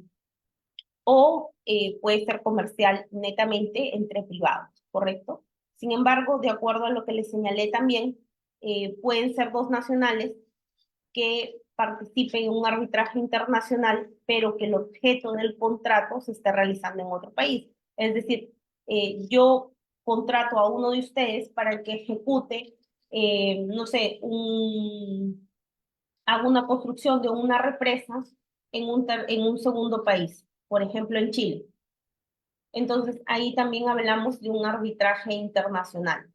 [SPEAKER 2] puede ser comercial netamente entre privados, ¿correcto? Sin embargo, de acuerdo a lo que les señalé también, pueden ser dos nacionales que participen en un arbitraje internacional, pero que el objeto del contrato se esté realizando en otro país. Es decir, yo contrato a uno de ustedes para que ejecute, no sé, haga una construcción de una represa en un segundo país, por ejemplo, en Chile. Entonces, ahí también hablamos de un arbitraje internacional.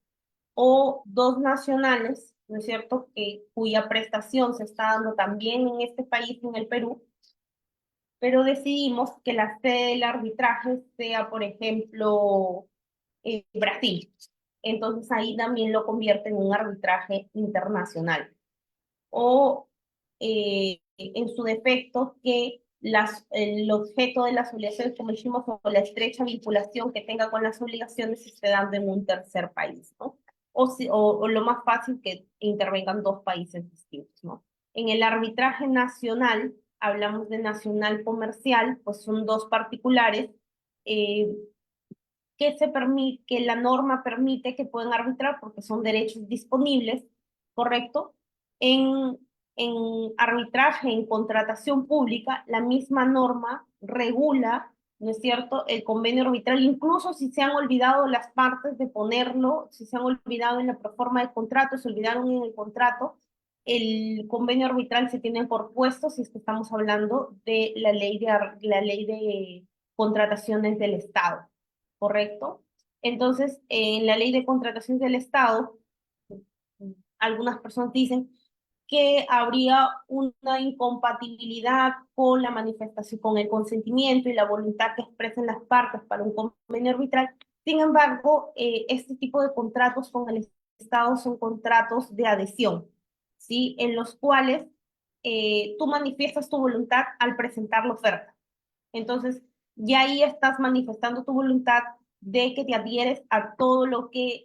[SPEAKER 2] O dos nacionales, ¿no es cierto?, cuya prestación se está dando también en este país, en el Perú, pero decidimos que la sede del arbitraje sea, por ejemplo, Brasil. Entonces, ahí también lo convierte en un arbitraje internacional. O en su defecto que el objeto de las obligaciones, como dijimos, o la estrecha vinculación que tenga con las obligaciones se esté dando en un tercer país, ¿no? O lo más fácil que intervengan dos países distintos, ¿no? En el arbitraje nacional, hablamos de nacional comercial, pues son dos particulares eh, que la norma permite que puedan arbitrar porque son derechos disponibles, ¿correcto? En, en arbitraje, en contratación pública, la misma norma regula, ¿no es cierto?, el convenio arbitral, incluso si se han olvidado las partes de ponerlo, si se han olvidado en la proforma del contrato, se olvidaron en el contrato, el convenio arbitral se tiene por puesto si es que estamos hablando de la ley de contrataciones del Estado. ¿Correcto? Entonces, en la ley de contratación del Estado, algunas personas dicen que habría una incompatibilidad con la manifestación, con el consentimiento y la voluntad que expresen las partes para un convenio arbitral. Sin embargo, este tipo de contratos con el Estado son contratos de adhesión, ¿sí? En los cuales tú manifiestas tu voluntad al presentar la oferta. Entonces, ya ahí estás manifestando tu voluntad de que te adhieres a todo lo que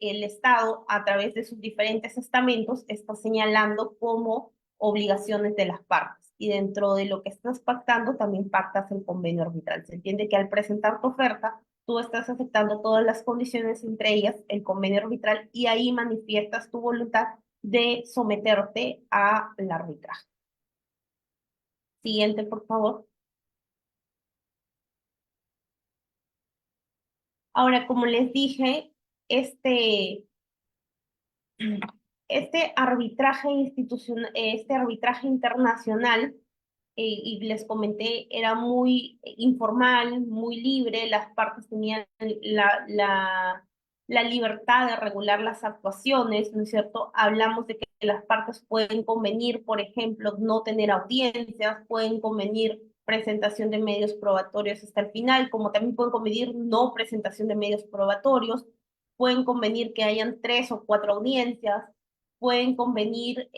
[SPEAKER 2] el Estado, a través de sus diferentes estamentos, está señalando como obligaciones de las partes. y dentro de lo que estás pactando también pactas el convenio arbitral. Se entiende que al presentar tu oferta, tú estás aceptando todas las condiciones, entre ellas el convenio arbitral, y ahí manifiestas tu voluntad de someterte al arbitraje. Siguiente, por favor. Ahora, como les dije, este arbitraje institucional, este arbitraje internacional, y les comenté, era muy informal, muy libre, las partes tenían la libertad de regular las actuaciones, ¿no es cierto? Hablamos de que las partes pueden convenir, por ejemplo, no tener audiencias, pueden convenir presentación de medios probatorios hasta el final, como también pueden convenir no presentación de medios probatorios, pueden convenir que hayan 3 o 4 audiencias, pueden convenir,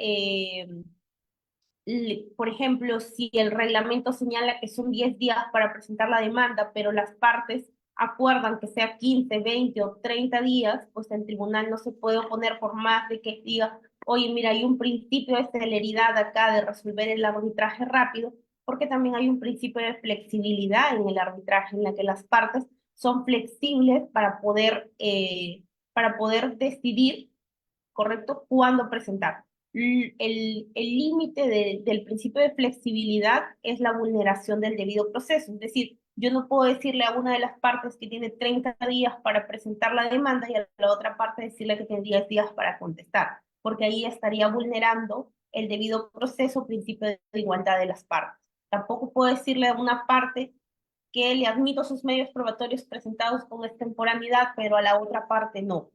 [SPEAKER 2] por ejemplo, si el reglamento señala que son 10 días para presentar la demanda, pero las partes acuerdan que sea 15, 20 o 30 días, pues el tribunal no se puede oponer por más de que diga, oye, mira, hay un principio de celeridad acá de resolver el arbitraje rápido, porque también hay un principio de flexibilidad en el arbitraje, en la que las partes son flexibles para poder decidir, ¿correcto?, cuándo presentar. El límite del principio de flexibilidad es la vulneración del debido proceso. Es decir, yo no puedo decirle a una de las partes que tiene 30 días para presentar la demanda y a la otra parte decirle que tiene 10 días para contestar, porque ahí estaría vulnerando el debido proceso, principio de igualdad de las partes. Tampoco puedo decirle a una parte que le admito sus medios probatorios presentados con extemporaneidad, pero a la otra parte no.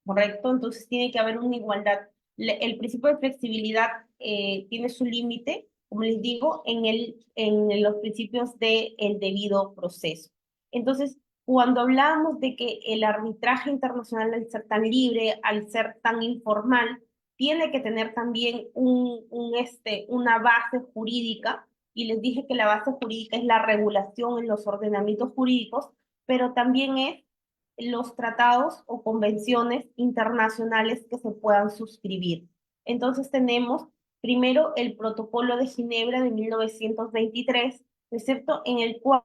[SPEAKER 2] ¿Correcto? Entonces tiene que haber una igualdad. El principio de flexibilidad tiene su límite, como les digo, en los principios del debido proceso. Entonces, cuando hablamos de que el arbitraje internacional, al ser tan libre, al ser tan informal, tiene que tener también una base jurídica, y les dije que la base jurídica es la regulación en los ordenamientos jurídicos, pero también es los tratados o convenciones internacionales que se puedan suscribir. Entonces tenemos primero el Protocolo de Ginebra de 1923, ¿no es cierto?, en el cual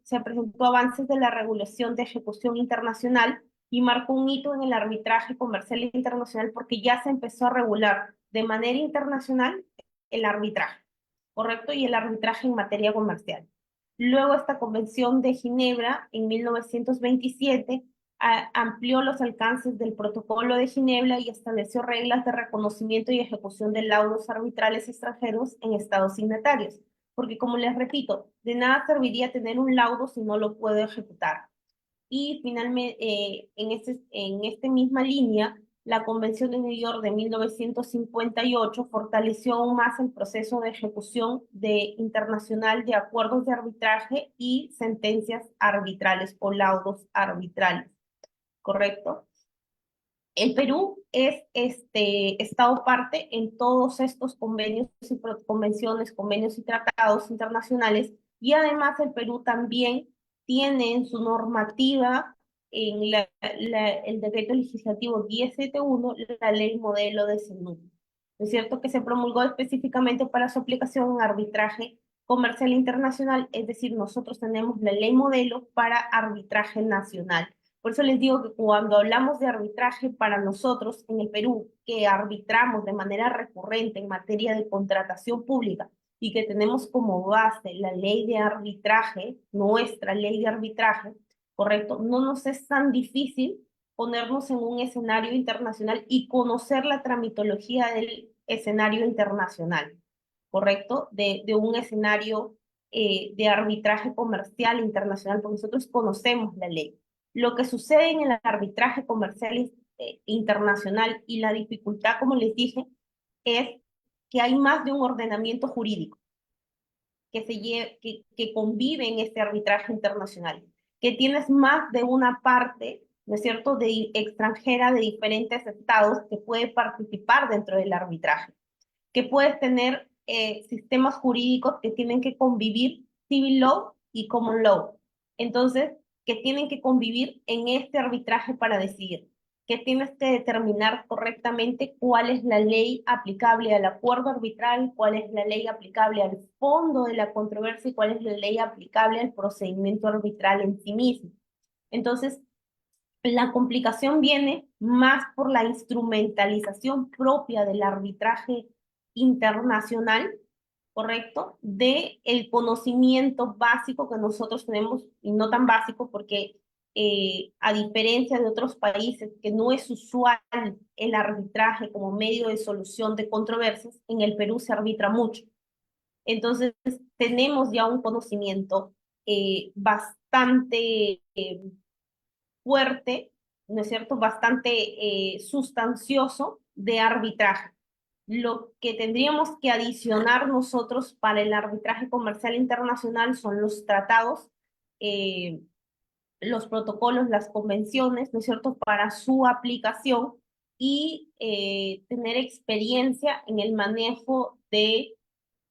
[SPEAKER 2] se presentó avances de la regulación de ejecución internacional y marcó un hito en el arbitraje comercial internacional porque ya se empezó a regular de manera internacional el arbitraje, ¿correcto? Y el arbitraje en materia comercial. Luego esta Convención de Ginebra en 1927 amplió los alcances del Protocolo de Ginebra y estableció reglas de reconocimiento y ejecución de laudos arbitrales extranjeros en estados signatarios. Porque como les repito, de nada serviría tener un laudo si no lo puedo ejecutar. Y finalmente, en esta misma línea, la Convención de New York de 1958 fortaleció aún más el proceso de ejecución internacional de acuerdos de arbitraje y sentencias arbitrales o laudos arbitrales, ¿correcto? El Perú es Estado parte en todos estos convenios y convenciones, convenios y tratados internacionales, y además el Perú también tiene en su normativa, en el decreto legislativo 1071, la ley modelo de CENUC. ¿No es cierto?, que se promulgó específicamente para su aplicación en arbitraje comercial internacional, es decir, nosotros tenemos la ley modelo para arbitraje nacional. Por eso les digo que cuando hablamos de arbitraje para nosotros en el Perú, que arbitramos de manera recurrente en materia de contratación pública y que tenemos como base la ley de arbitraje, nuestra ley de arbitraje, ¿correcto? No nos es tan difícil ponernos en un escenario internacional y conocer la tramitología del escenario internacional, ¿correcto? De un escenario de arbitraje comercial internacional, porque nosotros conocemos la ley. Lo que sucede en el arbitraje comercial internacional y la dificultad, como les dije, es que hay más de un ordenamiento jurídico que convive en este arbitraje internacional, que tienes más de una parte, ¿no es cierto?, de extranjera de diferentes estados que puede participar dentro del arbitraje, que puedes tener sistemas jurídicos que tienen que convivir, civil law y common law. Entonces, que tienen que convivir en este arbitraje para decidir. que tienes que determinar correctamente cuál es la ley aplicable al acuerdo arbitral, cuál es la ley aplicable al fondo de la controversia y cuál es la ley aplicable al procedimiento arbitral en sí mismo. Entonces, la complicación viene más por la instrumentalización propia del arbitraje internacional, ¿correcto? De el conocimiento básico que nosotros tenemos, y no tan básico porque a diferencia de otros países que no es usual el arbitraje como medio de solución de controversias, en el Perú se arbitra mucho. Entonces, tenemos ya un conocimiento bastante fuerte, ¿no es cierto?, bastante sustancioso de arbitraje. Lo que tendríamos que adicionar nosotros para el arbitraje comercial internacional son los tratados, eh, los protocolos, las convenciones, ¿no es cierto?, para su aplicación y tener experiencia en el manejo de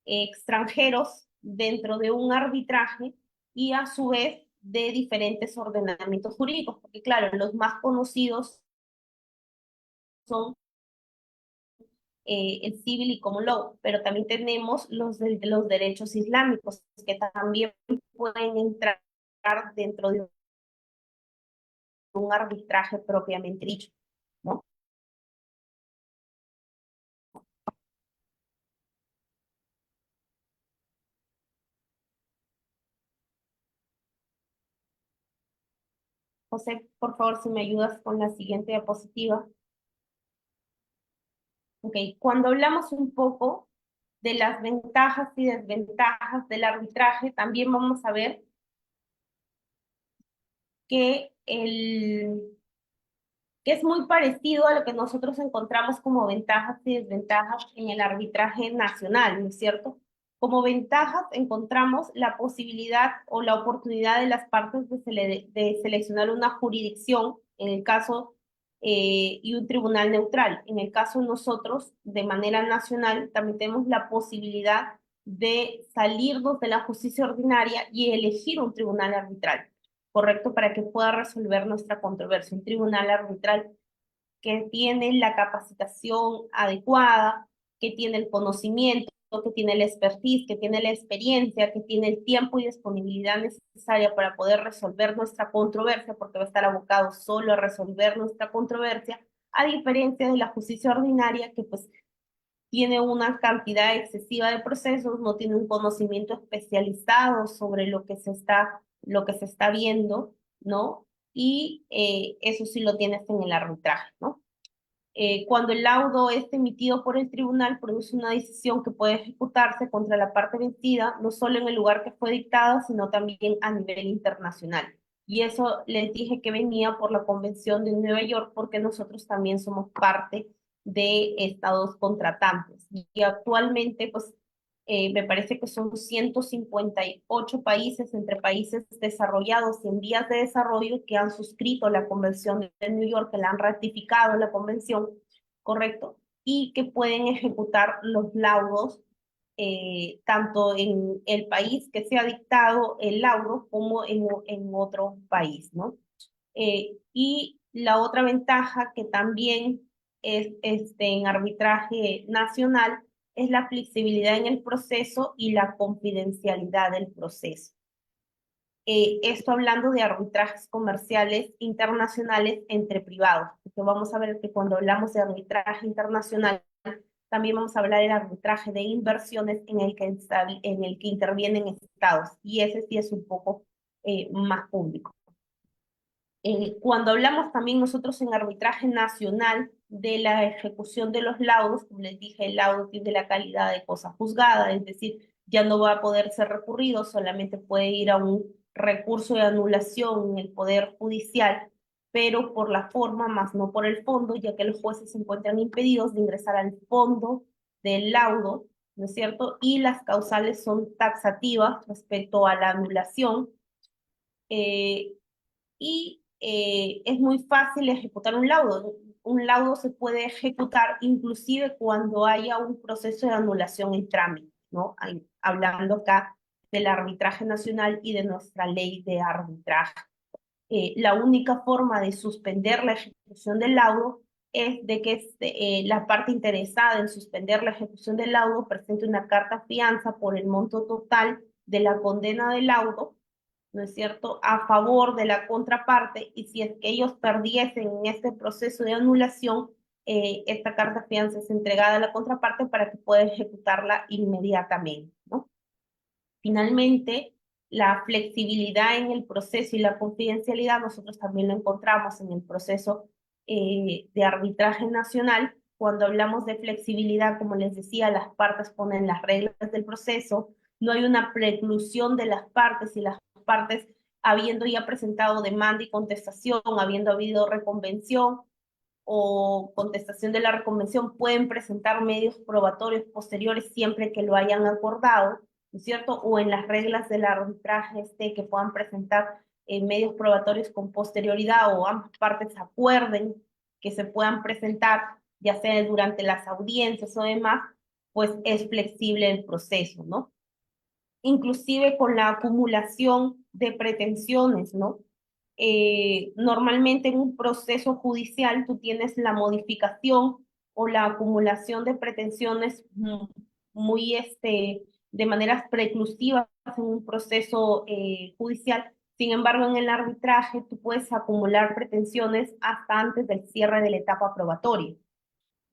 [SPEAKER 2] extranjeros dentro de un arbitraje y a su vez de diferentes ordenamientos jurídicos, porque claro, los más conocidos son el civil y common law, pero también tenemos de los derechos islámicos, que también pueden entrar dentro de un arbitraje propiamente dicho, ¿no? José, por favor, si me ayudas con la siguiente diapositiva. Ok, cuando hablamos un poco de las ventajas y desventajas del arbitraje, también vamos a ver que, que es muy parecido a lo que nosotros encontramos como ventajas y desventajas en el arbitraje nacional, ¿no es cierto? Como ventajas encontramos la posibilidad o la oportunidad de las partes de seleccionar una jurisdicción, en el caso, y un tribunal neutral. En el caso de nosotros, de manera nacional, también tenemos la posibilidad de salirnos de la justicia ordinaria y elegir un tribunal arbitral, ¿correcto? Para que pueda resolver nuestra controversia. Un tribunal arbitral que tiene la capacitación adecuada, que tiene el conocimiento, que tiene la expertise, que tiene la experiencia, que tiene el tiempo y disponibilidad necesaria para poder resolver nuestra controversia, porque va a estar abocado solo a resolver nuestra controversia, a diferencia de la justicia ordinaria, que pues tiene una cantidad excesiva de procesos, no tiene un conocimiento especializado sobre lo que se está viendo, ¿no? Y eso sí lo tienes en el arbitraje, ¿no? Cuando el laudo es emitido por el tribunal, produce una decisión que puede ejecutarse contra la parte vencida, no solo en el lugar que fue dictada, sino también a nivel internacional. Y eso les dije que venía por la Convención de Nueva York, porque nosotros también somos parte de estados contratantes. Y actualmente, pues, me parece que son 158 países, entre países desarrollados y en vías de desarrollo, que han suscrito la Convención de New York, que la han ratificado la Convención, ¿correcto? Y que pueden ejecutar los laudos tanto en el país que se ha dictado el laudo como en otro país, ¿no? Y la otra ventaja que también es en arbitraje nacional es la flexibilidad en el proceso y la confidencialidad del proceso. Esto hablando de arbitrajes comerciales internacionales entre privados, porque vamos a ver que cuando hablamos de arbitraje internacional, también vamos a hablar del arbitraje de inversiones en el que intervienen estados, y ese sí es un poco más público. Cuando hablamos también nosotros en arbitraje nacional de la ejecución de los laudos, como les dije, el laudo tiene la calidad de cosa juzgada, es decir, ya no va a poder ser recurrido, solamente puede ir a un recurso de anulación en el Poder Judicial, pero por la forma, más no por el fondo, ya que los jueces se encuentran impedidos de ingresar al fondo del laudo, ¿no es cierto? Y las causales son taxativas respecto a la anulación. Y es muy fácil ejecutar un laudo. Un laudo se puede ejecutar inclusive cuando haya un proceso de anulación en trámite, ¿no? Hablando acá del arbitraje nacional y de nuestra ley de arbitraje. la única forma de suspender la ejecución del laudo es de que la parte interesada en suspender la ejecución del laudo presente una carta fianza por el monto total de la condena del laudo, ¿no es cierto?, a favor de la contraparte, y si es que ellos perdiesen en este proceso de anulación, esta carta fianza es entregada a la contraparte para que pueda ejecutarla inmediatamente, ¿no? Finalmente, la flexibilidad en el proceso y la confidencialidad nosotros también lo encontramos en el proceso de arbitraje nacional. Cuando hablamos de flexibilidad, como les decía, las partes ponen las reglas del proceso, no hay una preclusión de las partes, y las partes, habiendo ya presentado demanda y contestación, habiendo habido reconvención o contestación de la reconvención, pueden presentar medios probatorios posteriores siempre que lo hayan acordado, ¿no es cierto? O en las reglas del arbitraje que puedan presentar medios probatorios con posterioridad, o ambas partes acuerden que se puedan presentar, ya sea durante las audiencias o demás, pues es flexible el proceso, ¿no? Inclusive con la acumulación de pretensiones, ¿no? Normalmente en un proceso judicial tú tienes la modificación o la acumulación de pretensiones muy, de maneras preclusivas en un proceso judicial. Sin embargo, en el arbitraje tú puedes acumular pretensiones hasta antes del cierre de la etapa probatoria,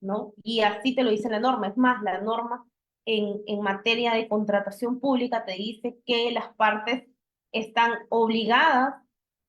[SPEAKER 2] ¿no? Y así te lo dice la norma. Es más, la norma en materia de contratación pública te dice que las partes están obligadas,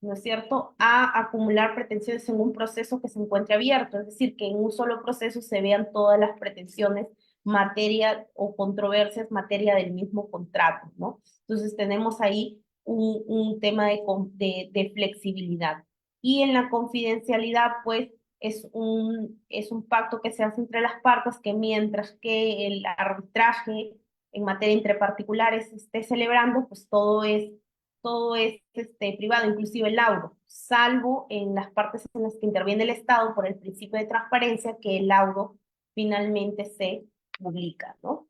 [SPEAKER 2] ¿no es cierto?, a acumular pretensiones en un proceso que se encuentre abierto, es decir, que en un solo proceso se vean todas las pretensiones, materia o controversias, materia del mismo contrato, ¿no? Entonces tenemos ahí un tema de flexibilidad. Y en la confidencialidad, pues, es un pacto que se hace entre las partes, que mientras que el arbitraje en materia entre particulares se esté celebrando, pues todo es privado, inclusive el laudo, salvo en las partes en las que interviene el Estado por el principio de transparencia, que el laudo finalmente se publica, ¿no?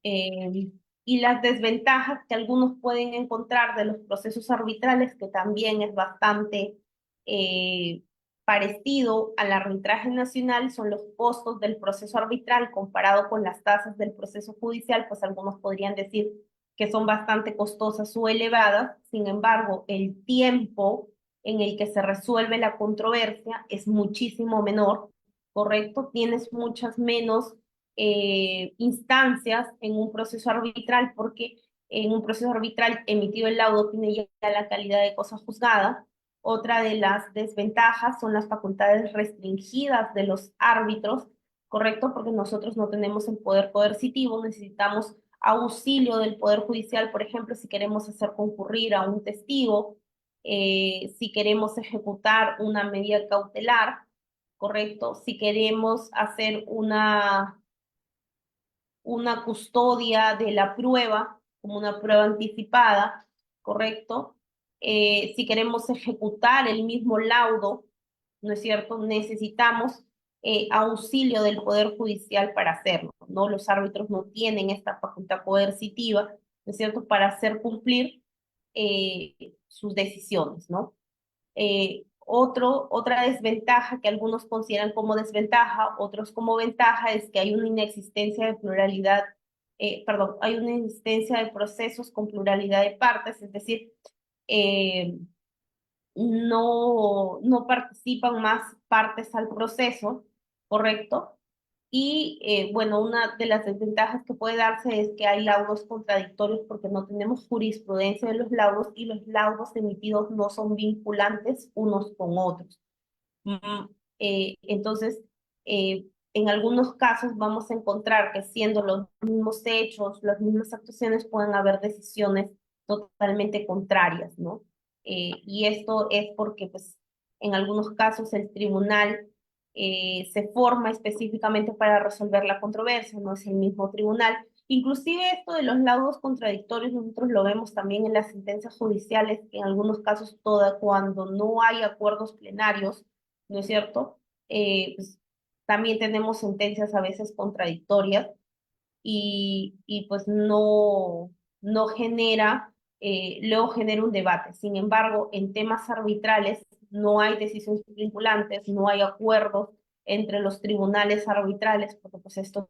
[SPEAKER 2] Eh, y las desventajas que algunos pueden encontrar de los procesos arbitrales, que también es bastante eh, parecido al arbitraje nacional, son los costos del proceso arbitral comparado con las tasas del proceso judicial. Pues algunos podrían decir que son bastante costosas o elevadas. Sin embargo, el tiempo en el que se resuelve la controversia es muchísimo menor, ¿correcto? Tienes muchas menos instancias en un proceso arbitral, porque en un proceso arbitral emitido el laudo tiene ya la calidad de cosa juzgada. Otra de las desventajas son las facultades restringidas de los árbitros, ¿correcto? Porque nosotros no tenemos el poder coercitivo, necesitamos auxilio del Poder Judicial, por ejemplo, si queremos hacer concurrir a un testigo, si queremos ejecutar una medida cautelar, ¿correcto? Si queremos hacer una custodia de la prueba como una prueba anticipada, ¿correcto? Si queremos ejecutar el mismo laudo, ¿no es cierto?, necesitamos auxilio del Poder Judicial para hacerlo, ¿no? Los árbitros no tienen esta facultad coercitiva, ¿no es cierto?, para hacer cumplir sus decisiones, ¿no? Otra desventaja que algunos consideran como desventaja, otros como ventaja, es que hay una inexistencia de pluralidad, perdón, hay una inexistencia de procesos con pluralidad de partes, es decir, eh, no participan más partes al proceso, ¿correcto? Y bueno, una de las desventajas que puede darse es que hay laudos contradictorios, porque no tenemos jurisprudencia de los laudos, y los laudos emitidos no son vinculantes unos con otros. Mm, entonces, en algunos casos vamos a encontrar que, siendo los mismos hechos, las mismas actuaciones, pueden haber decisiones totalmente contrarias, ¿no? Y esto es porque, pues, en algunos casos el tribunal se forma específicamente para resolver la controversia, no es el mismo tribunal. Inclusive esto de los laudos contradictorios nosotros lo vemos también en las sentencias judiciales, que en algunos casos cuando no hay acuerdos plenarios, ¿no es cierto? Pues, también tenemos sentencias a veces contradictorias, y pues no genera luego genera un debate. Sin embargo, en temas arbitrales no hay decisiones vinculantes, no hay acuerdos entre los tribunales arbitrales, porque pues estos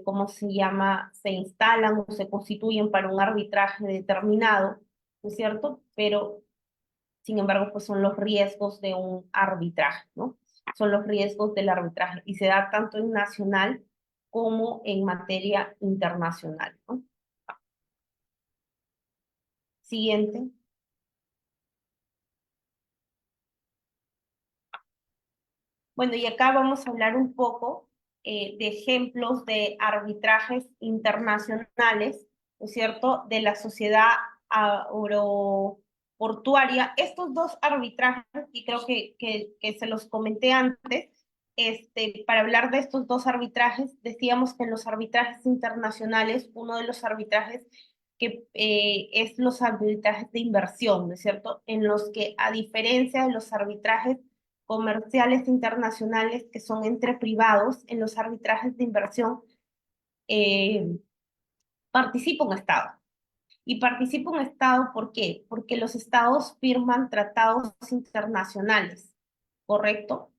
[SPEAKER 2] ¿cómo se llama? Se instalan o se constituyen para un arbitraje determinado, ¿no es cierto? Pero, sin embargo, pues son los riesgos de un arbitraje, ¿no? Son los riesgos del arbitraje y se da tanto en nacional como en materia internacional, ¿no? Siguiente. Bueno, y acá vamos a hablar un poco de ejemplos de arbitrajes internacionales, ¿no es cierto?, de la sociedad aeroportuaria. Estos dos arbitrajes, y creo que se los comenté antes, para hablar de estos dos arbitrajes, decíamos que en los arbitrajes internacionales, uno de los arbitrajes que es los arbitrajes de inversión, ¿no es cierto?, en los que a diferencia de los arbitrajes comerciales internacionales que son entre privados, en los arbitrajes de inversión eh, participa un Estado. Y participa un Estado, ¿por qué? Porque los Estados firman tratados internacionales, ¿correcto?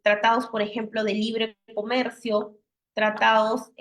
[SPEAKER 2] Tratados, por ejemplo, de libre comercio, tratados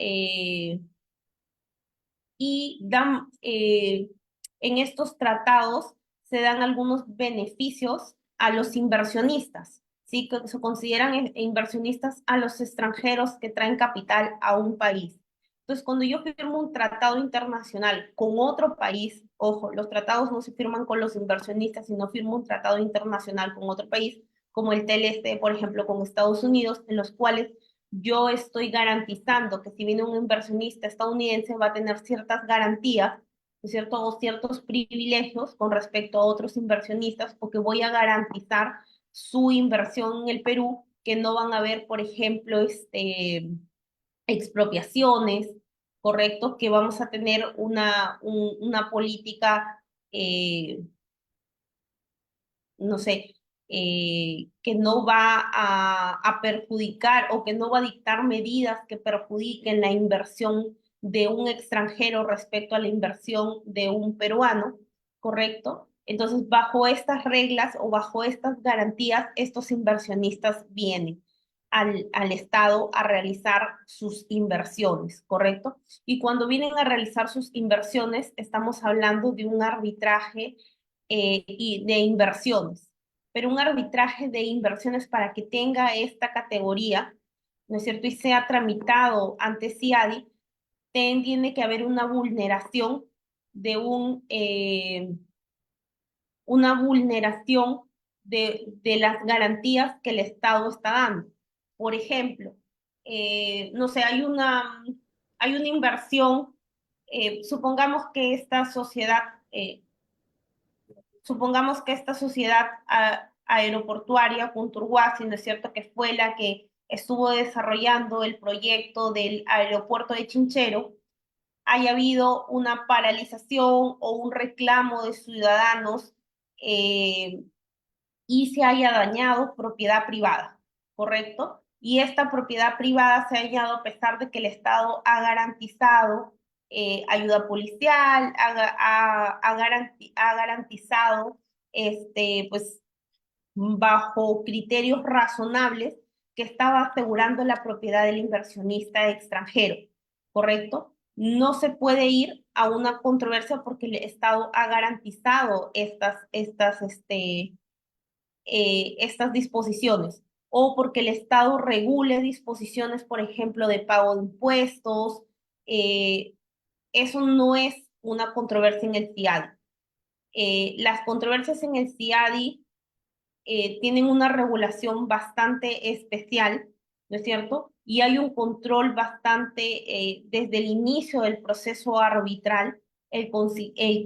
[SPEAKER 2] y dan, en estos tratados se dan algunos beneficios a los inversionistas, ¿sí? Que se consideran inversionistas a los extranjeros que traen capital a un país. Entonces, cuando yo firmo un tratado internacional con otro país, ojo, los tratados no se firman con los inversionistas, sino firmo un tratado internacional con otro país, como el TLC, por ejemplo, con Estados Unidos, en los cuales yo estoy garantizando que si viene un inversionista estadounidense va a tener ciertas garantías, ¿no es cierto?, o ciertos privilegios con respecto a otros inversionistas, o que voy a garantizar su inversión en el Perú, que no van a haber, por ejemplo, expropiaciones, ¿correcto? Que vamos a tener una política, no sé, que no va a perjudicar o que no va a dictar medidas que perjudiquen la inversión de un extranjero respecto a la inversión de un peruano, ¿correcto? Entonces, bajo estas reglas o bajo estas garantías, estos inversionistas vienen al Estado a realizar sus inversiones, ¿correcto? Y cuando vienen a realizar sus inversiones, estamos hablando de un arbitraje y de inversiones, pero un arbitraje de inversiones para que tenga esta categoría, ¿no es cierto?, y sea tramitado ante CIADI, tiene que haber una vulneración de una vulneración de las garantías que el Estado está dando. Por ejemplo, no sé, hay una inversión, supongamos que esta sociedad supongamos que esta sociedad aeroportuaria, Punturhuasi, ¿no es cierto?, que fue la que estuvo desarrollando el proyecto del aeropuerto de Chinchero, haya habido una paralización o un reclamo de ciudadanos eh, y se haya dañado propiedad privada, ¿correcto? Y esta propiedad privada se ha dañado a pesar de que el Estado ha garantizado ayuda policial, ha garantizado, pues, bajo criterios razonables, que estaba asegurando la propiedad del inversionista extranjero, ¿correcto? No se puede ir a una controversia porque el Estado ha garantizado estas disposiciones, o porque el Estado regule disposiciones, por ejemplo, de pago de impuestos. eh, Eso no es una controversia en el CIADI. Las controversias en el CIADI tienen una regulación bastante especial, ¿no es cierto? Y hay un control bastante, desde el inicio del proceso arbitral,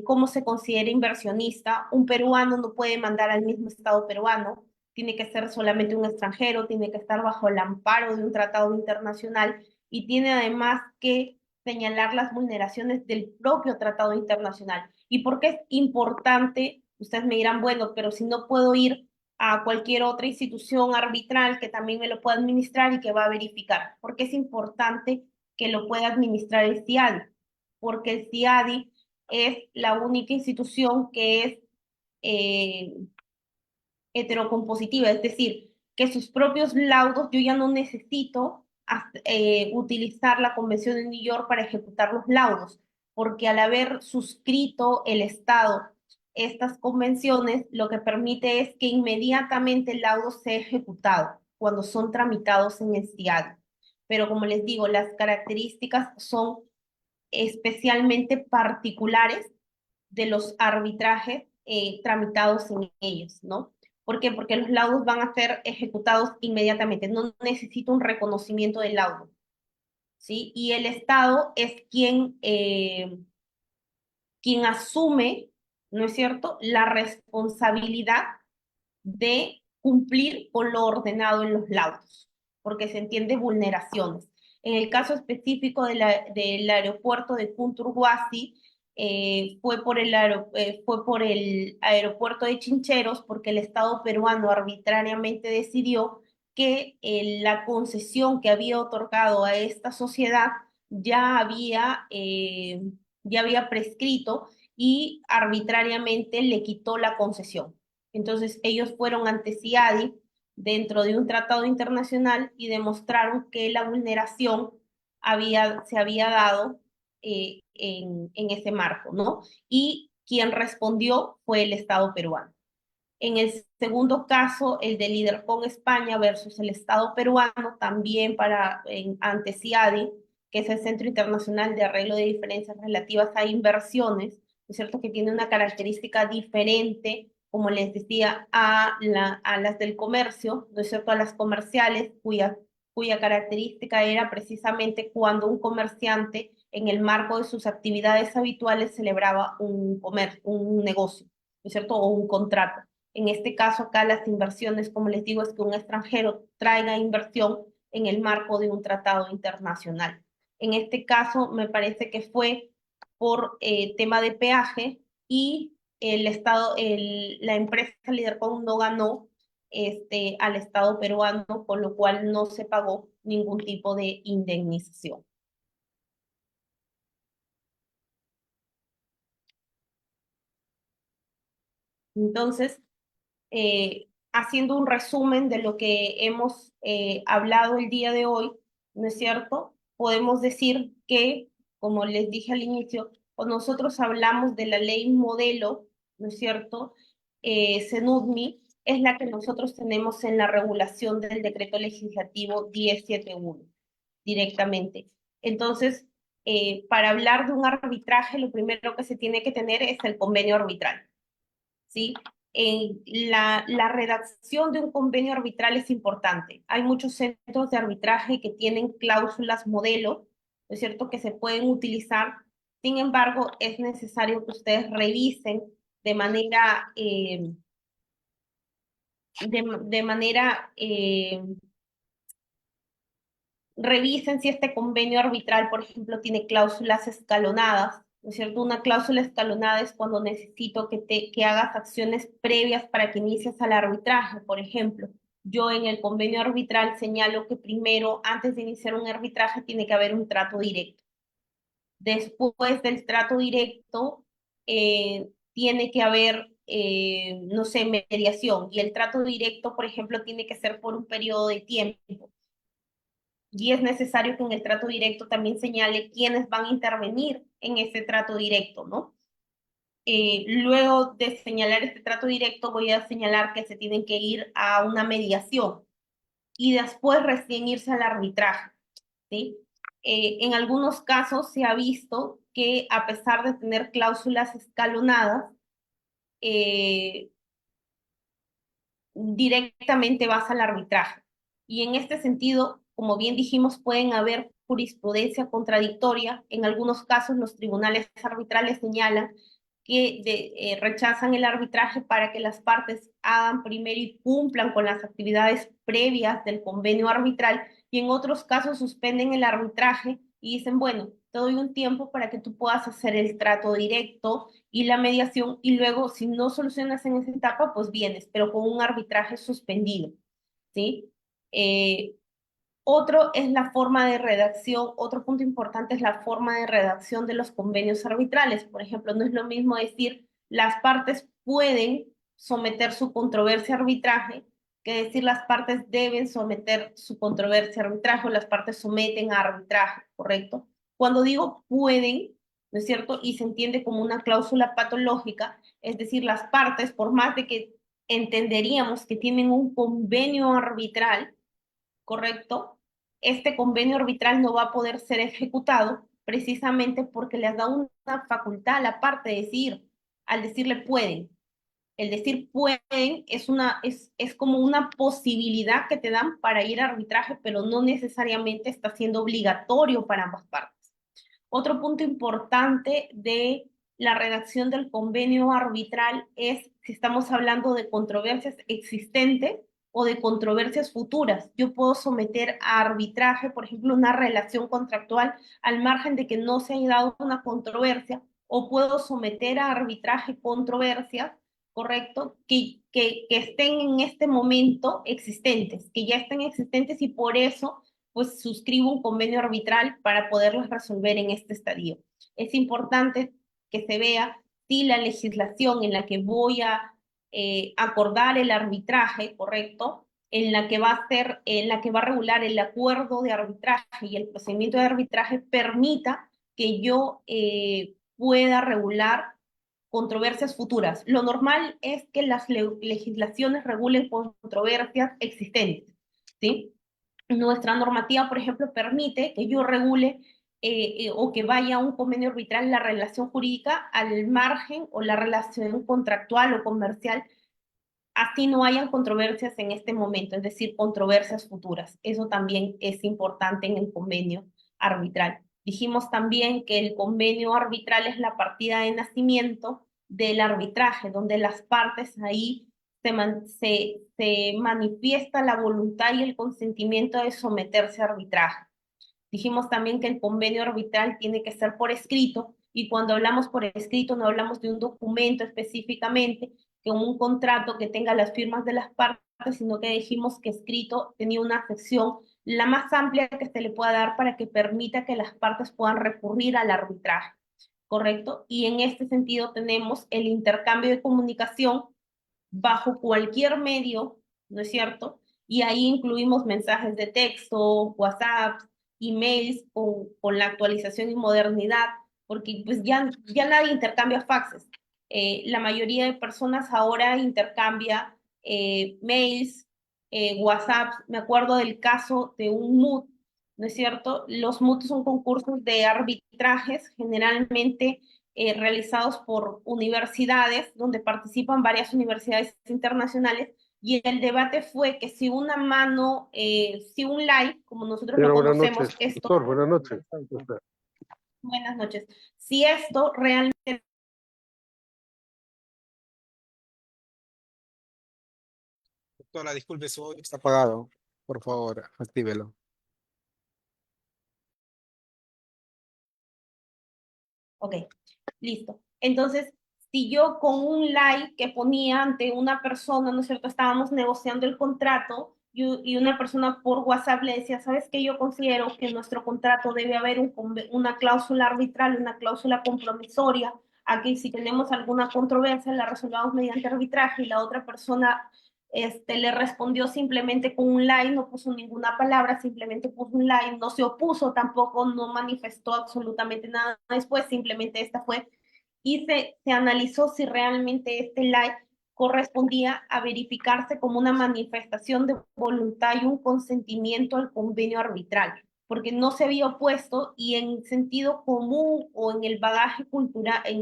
[SPEAKER 2] cómo se considera inversionista. Un peruano no puede mandar al mismo Estado peruano, tiene que ser solamente un extranjero, tiene que estar bajo el amparo de un tratado internacional y tiene además que señalar las vulneraciones del propio tratado internacional. ¿Y por qué es importante? Ustedes me dirán, bueno, pero si no puedo ir a cualquier otra institución arbitral que también me lo pueda administrar y que va a verificar. Porque es importante que lo pueda administrar el CIADI, porque el CIADI es la única institución que es eh, heterocompositiva, es decir, que sus propios laudos, yo ya no necesito utilizar la Convención de New York para ejecutar los laudos, porque al haber suscrito el Estado estas convenciones, lo que permite es que inmediatamente el laudo sea ejecutado cuando son tramitados en el CIADI. Pero como les digo, las características son especialmente particulares de los arbitrajes tramitados en ellos, ¿no? ¿Por qué? Porque los laudos van a ser ejecutados inmediatamente, no necesito un reconocimiento del laudo, ¿sí? Y el Estado es quien asume, ¿no es cierto?, la responsabilidad de cumplir con lo ordenado en los laudos, porque se entiende vulneraciones. En el caso específico del aeropuerto de Punta fue por el aeropuerto de Chincheros, porque el Estado peruano arbitrariamente decidió que la concesión que había otorgado a esta sociedad ya había, eh, ya había prescrito y arbitrariamente le quitó la concesión. Entonces ellos fueron ante CIADI dentro de un tratado internacional y demostraron que la vulneración se había dado en ese marco, ¿no? Y quien respondió fue el Estado peruano. En el segundo caso, el de Lidercon España versus el Estado peruano, también ante CIADI, que es el Centro Internacional de Arreglo de Diferencias Relativas a Inversiones, ¿no es cierto?, que tiene una característica diferente, como les decía, a las del comercio, ¿no es cierto?, a las comerciales, cuya característica era precisamente cuando un comerciante, en el marco de sus actividades habituales, celebraba un negocio, ¿no es cierto?, o un contrato. En este caso, acá las inversiones, como les digo, es que un extranjero traiga inversión en el marco de un tratado internacional. En este caso, me parece que fue por tema de peaje y la empresa Lidercom no ganó al Estado peruano, con lo cual no se pagó ningún tipo de indemnización. Entonces, haciendo un resumen de lo que hemos hablado el día de hoy, ¿no es cierto? Podemos decir que, como les dije al inicio, cuando nosotros hablamos de la ley modelo, ¿no es cierto? CENUDMI es la que nosotros tenemos en la regulación del decreto legislativo 1071 directamente. Entonces, para hablar de un arbitraje, lo primero que se tiene que tener es el convenio arbitral. ¿Sí? La redacción de un convenio arbitral es importante. Hay muchos centros de arbitraje que tienen cláusulas modelo, ¿no es cierto?, que se pueden utilizar. Sin embargo, es necesario que ustedes revisen de manera, de manera revisen si este convenio arbitral, por ejemplo, tiene cláusulas escalonadas, ¿no es cierto? Una cláusula escalonada es cuando necesito que hagas acciones previas para que inicies al arbitraje. Por ejemplo, yo en el convenio arbitral señalo que primero, antes de iniciar un arbitraje, tiene que haber un trato directo. Después del trato directo, tiene que haber, no sé, mediación. Y el trato directo, por ejemplo, tiene que ser por un periodo de tiempo, y es necesario que en el trato directo también señale quiénes van a intervenir en ese trato directo, ¿no? Luego de señalar este trato directo, voy a señalar que se tienen que ir a una mediación y después recién irse al arbitraje, ¿sí? En algunos casos se ha visto que a pesar de tener cláusulas escalonadas, eh, directamente vas al arbitraje. Y en este sentido, como bien dijimos, pueden haber jurisprudencia contradictoria. En algunos casos, los tribunales arbitrales señalan que rechazan el arbitraje para que las partes hagan primero y cumplan con las actividades previas del convenio arbitral, y en otros casos suspenden el arbitraje y dicen, bueno, te doy un tiempo para que tú puedas hacer el trato directo y la mediación, y luego si no solucionas en esa etapa, pues vienes, pero con un arbitraje suspendido, ¿sí? Otro es la forma de redacción, otro punto importante es la forma de redacción de los convenios arbitrales. Por ejemplo, no es lo mismo decir las partes pueden someter su controversia a arbitraje que decir las partes deben someter su controversia a arbitraje o las partes someten a arbitraje, ¿correcto? Cuando digo pueden, ¿no es cierto? Y se entiende como una cláusula patológica, es decir, las partes, por más de que entenderíamos que tienen un convenio arbitral, ¿correcto? Este convenio arbitral no va a poder ser ejecutado precisamente porque le has dado una facultad a la parte de decir, al decirle pueden. El decir pueden es como una posibilidad que te dan para ir a arbitraje, pero no necesariamente está siendo obligatorio para ambas partes. Otro punto importante de la redacción del convenio arbitral es si estamos hablando de controversias existentes o de controversias futuras. Yo puedo someter a arbitraje, por ejemplo, una relación contractual al margen de que no se haya dado una controversia, o puedo someter a arbitraje controversias, ¿correcto? Que estén en este momento existentes, que ya estén existentes y por eso pues suscribo un convenio arbitral para poderlos resolver en este estadio. Es importante que se vea si la legislación en la que voy a acordar el arbitraje, correcto, en la que va a ser, en la que va a regular el acuerdo de arbitraje y el procedimiento de arbitraje permita que yo pueda regular controversias futuras. Lo normal es que las legislaciones regulen controversias existentes, ¿sí? Nuestra normativa, por ejemplo, permite que yo regule o que vaya a un convenio arbitral la relación jurídica al margen o la relación contractual o comercial, así no hayan controversias en este momento, es decir, controversias futuras. Eso también es importante en el convenio arbitral. Dijimos también que el convenio arbitral es la partida de nacimiento del arbitraje, donde las partes ahí se manifiesta la voluntad y el consentimiento de someterse a arbitraje. Dijimos también que el convenio arbitral tiene que ser por escrito, y cuando hablamos por escrito no hablamos de un documento específicamente, como un contrato que tenga las firmas de las partes, sino que dijimos que escrito tenía una sección la más amplia que se le pueda dar para que permita que las partes puedan recurrir al arbitraje, ¿correcto? Y en este sentido tenemos el intercambio de comunicación bajo cualquier medio, ¿no es cierto? Y ahí incluimos mensajes de texto, WhatsApp, emails con la actualización y modernidad, porque pues ya nadie intercambia faxes. La mayoría de personas ahora intercambia mails, WhatsApp. Me acuerdo del caso de un MOOC, ¿no es cierto? Los MOOC son concursos de arbitrajes, generalmente realizados por universidades, donde participan varias universidades internacionales, y el debate fue que si una mano, si un like, como nosotros lo
[SPEAKER 3] Señora, buenas
[SPEAKER 2] conocemos,
[SPEAKER 3] noches.
[SPEAKER 2] esto,
[SPEAKER 3] Doctor, buenas noches.
[SPEAKER 2] buenas noches, si esto realmente,
[SPEAKER 1] Doctora, disculpe, su audio está apagado. Por favor, actívelo.
[SPEAKER 2] ok, listo. Entonces, si yo con un like que ponía ante una persona, ¿no es cierto? Estábamos negociando el contrato y una persona por WhatsApp le decía, ¿sabes qué? Yo considero que en nuestro contrato debe haber una cláusula arbitral, una cláusula compromisoria, a que si tenemos alguna controversia la resolvamos mediante arbitraje, y la otra persona le respondió simplemente con un like, no puso ninguna palabra, simplemente puso un like, no se opuso tampoco, no manifestó absolutamente nada después, simplemente esta fue, y se analizó si realmente este like correspondía a verificarse como una manifestación de voluntad y un consentimiento al convenio arbitral, porque no se había opuesto, y en sentido común o en el bagaje cultural, en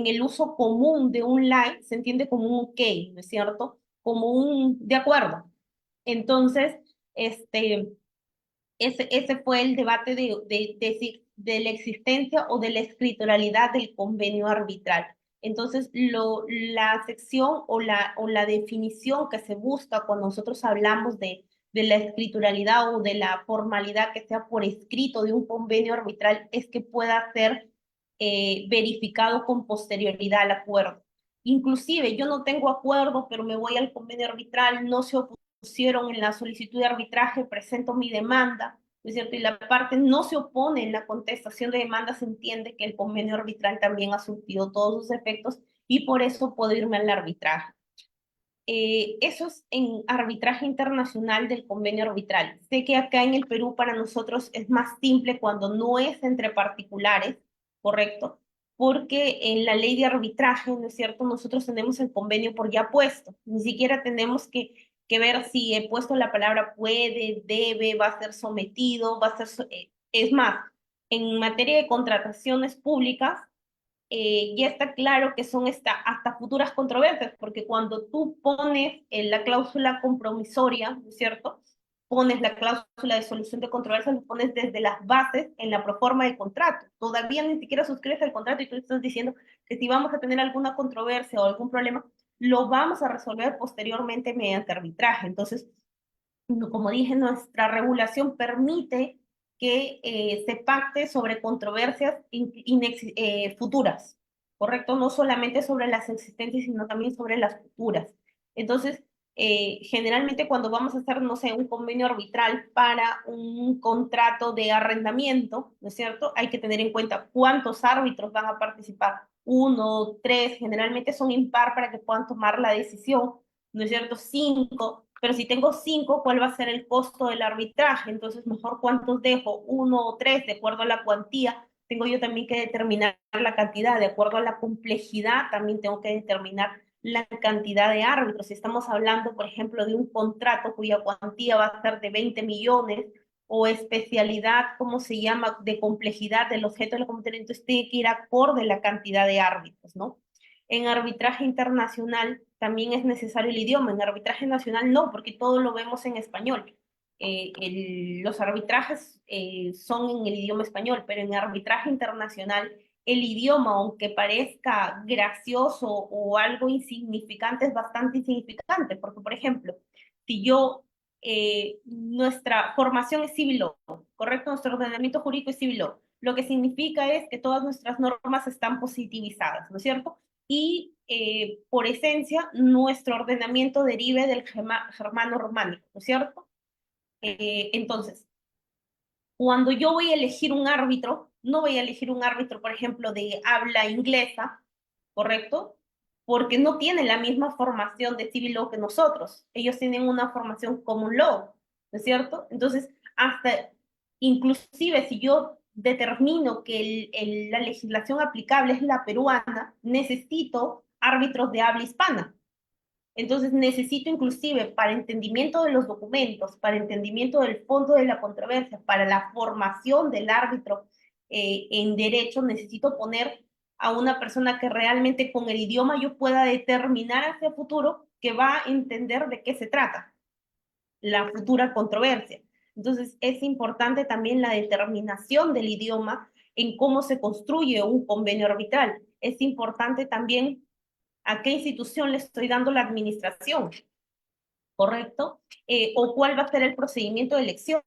[SPEAKER 2] el uso común de un like, se entiende como un ok, ¿no es cierto? Como un de acuerdo. Entonces, ese fue el debate de la existencia o de la escrituralidad del convenio arbitral. Entonces, la sección o la definición que se busca cuando nosotros hablamos de la escrituralidad o de la formalidad que sea por escrito de un convenio arbitral es que pueda ser verificado con posterioridad al acuerdo. Inclusive, yo no tengo acuerdo, pero me voy al convenio arbitral, no se pusieron en la solicitud de arbitraje, presento mi demanda, ¿no es cierto? Y la parte no se opone en la contestación de demanda, se entiende que el convenio arbitral también ha surtido todos sus efectos y por eso puedo irme al arbitraje. Eso es en arbitraje internacional del convenio arbitral. Sé que acá en el Perú para nosotros es más simple cuando no es entre particulares, ¿correcto? Porque en la ley de arbitraje, ¿no es cierto? Nosotros tenemos el convenio por ya puesto. Ni siquiera tenemos que ver si he puesto la palabra puede, debe, va a ser sometido, va a ser... es más, en materia de contrataciones públicas, ya está claro que son hasta futuras controversias, porque cuando tú pones la cláusula compromisoria, ¿no es cierto? Pones la cláusula de solución de controversias, lo pones desde las bases en la proforma de contrato. Todavía ni siquiera suscribes el contrato y tú estás diciendo que si vamos a tener alguna controversia o algún problema, lo vamos a resolver posteriormente mediante arbitraje. Entonces, como dije, nuestra regulación permite que se pacte sobre controversias futuras, ¿correcto? No solamente sobre las existentes, sino también sobre las futuras. Entonces, generalmente cuando vamos a hacer, no sé, un convenio arbitral para un contrato de arrendamiento, ¿no es cierto? Hay que tener en cuenta cuántos árbitros van a participar. Uno, tres, generalmente son impar para que puedan tomar la decisión, ¿no es cierto? Cinco, pero si tengo cinco, ¿cuál va a ser el costo del arbitraje? Entonces, mejor cuántos dejo, uno o tres, de acuerdo a la cuantía. Tengo yo también que determinar la cantidad, de acuerdo a la complejidad, también tengo que determinar la cantidad de árbitros. Si estamos hablando, por ejemplo, de un contrato cuya cuantía va a ser de 20 millones, o especialidad, ¿cómo se llama?, de complejidad del objeto de la competencia, entonces tiene que ir acorde la cantidad de árbitros, ¿no? En arbitraje internacional también es necesario el idioma, en arbitraje nacional no, porque todo lo vemos en español. Los arbitrajes son en el idioma español, pero en arbitraje internacional el idioma, aunque parezca gracioso o algo insignificante, es bastante insignificante, porque por ejemplo, si yo, nuestra formación es civil law, ¿correcto? Nuestro ordenamiento jurídico es civil law. Lo que significa es que todas nuestras normas están positivizadas, ¿no es cierto? Y por esencia nuestro ordenamiento derive del germano románico, ¿no es cierto? Entonces, cuando yo voy a elegir un árbitro, no voy a elegir un árbitro, por ejemplo, de habla inglesa, ¿correcto? Porque no tienen la misma formación de civil law que nosotros. Ellos tienen una formación common law, ¿no es cierto? Entonces, hasta inclusive si yo determino que la legislación aplicable es la peruana, necesito árbitros de habla hispana. Entonces necesito inclusive para entendimiento de los documentos, para entendimiento del fondo de la controversia, para la formación del árbitro en derecho, necesito poner a una persona que realmente con el idioma yo pueda determinar hacia futuro que va a entender de qué se trata la futura controversia. Entonces es importante también la determinación del idioma en cómo se construye un convenio arbitral. Es importante también a qué institución le estoy dando la administración, ¿correcto? O cuál va a ser el procedimiento de elección.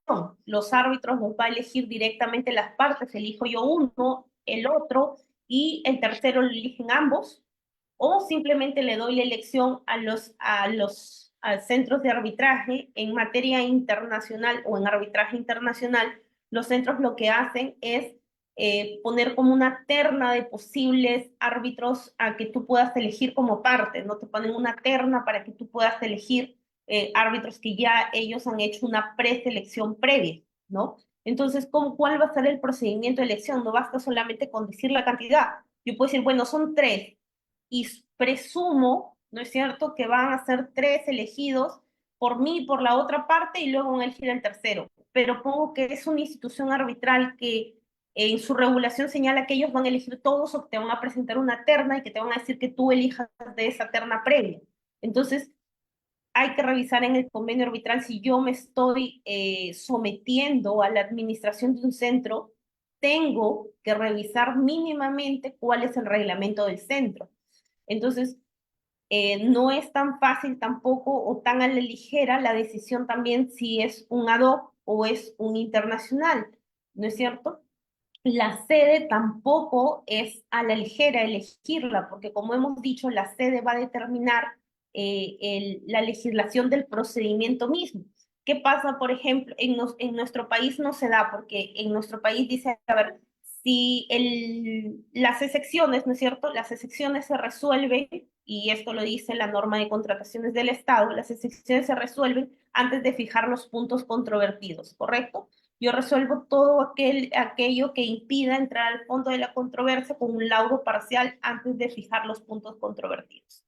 [SPEAKER 2] Los árbitros los va a elegir directamente las partes, elijo yo uno, el otro, y el tercero lo eligen ambos, o simplemente le doy la elección a centros de arbitraje en materia internacional o en arbitraje internacional. Los centros lo que hacen es poner como una terna de posibles árbitros a que tú puedas elegir como parte, ¿no? Te ponen una terna para que tú puedas elegir árbitros que ya ellos han hecho una preselección previa, ¿no? Entonces, ¿cuál va a ser el procedimiento de elección? No basta solamente con decir la cantidad. Yo puedo decir, bueno, son tres, y presumo, ¿no es cierto?, que van a ser tres elegidos por mí y por la otra parte y luego van a elegir el tercero. Pero pongo que es una institución arbitral que en su regulación señala que ellos van a elegir todos o que te van a presentar una terna y que te van a decir que tú elijas de esa terna previa. Entonces, hay que revisar en el convenio arbitral si yo me estoy sometiendo a la administración de un centro, tengo que revisar mínimamente cuál es el reglamento del centro. Entonces, no es tan fácil tampoco o tan a la ligera la decisión también si es un ad hoc o es un internacional, ¿no es cierto? La sede tampoco es a la ligera elegirla, porque como hemos dicho, la sede va a determinar la legislación del procedimiento mismo. ¿Qué pasa, por ejemplo, en nuestro país no se da? Porque en nuestro país dice, a ver, si las excepciones, ¿no es cierto? Las excepciones se resuelven, y esto lo dice la norma de contrataciones del Estado, las excepciones se resuelven antes de fijar los puntos controvertidos, ¿correcto? Yo resuelvo todo aquello que impida entrar al fondo de la controversia con un laudo parcial antes de fijar los puntos controvertidos,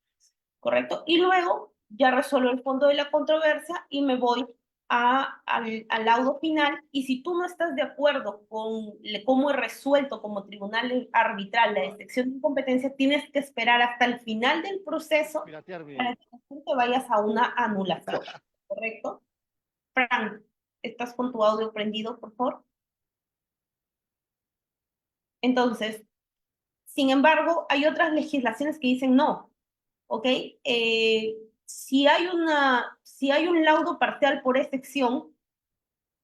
[SPEAKER 2] ¿correcto? Y luego ya resuelvo el fondo de la controversia y me voy al laudo final. Y si tú no estás de acuerdo con cómo he resuelto como tribunal arbitral la excepción de incompetencia, tienes que esperar hasta el final del proceso para que te vayas a una anulación, ¿correcto? Frank, ¿estás con tu audio prendido, por favor? Entonces, sin embargo, hay otras legislaciones que dicen no, ¿ok? Si hay un laudo parcial por excepción,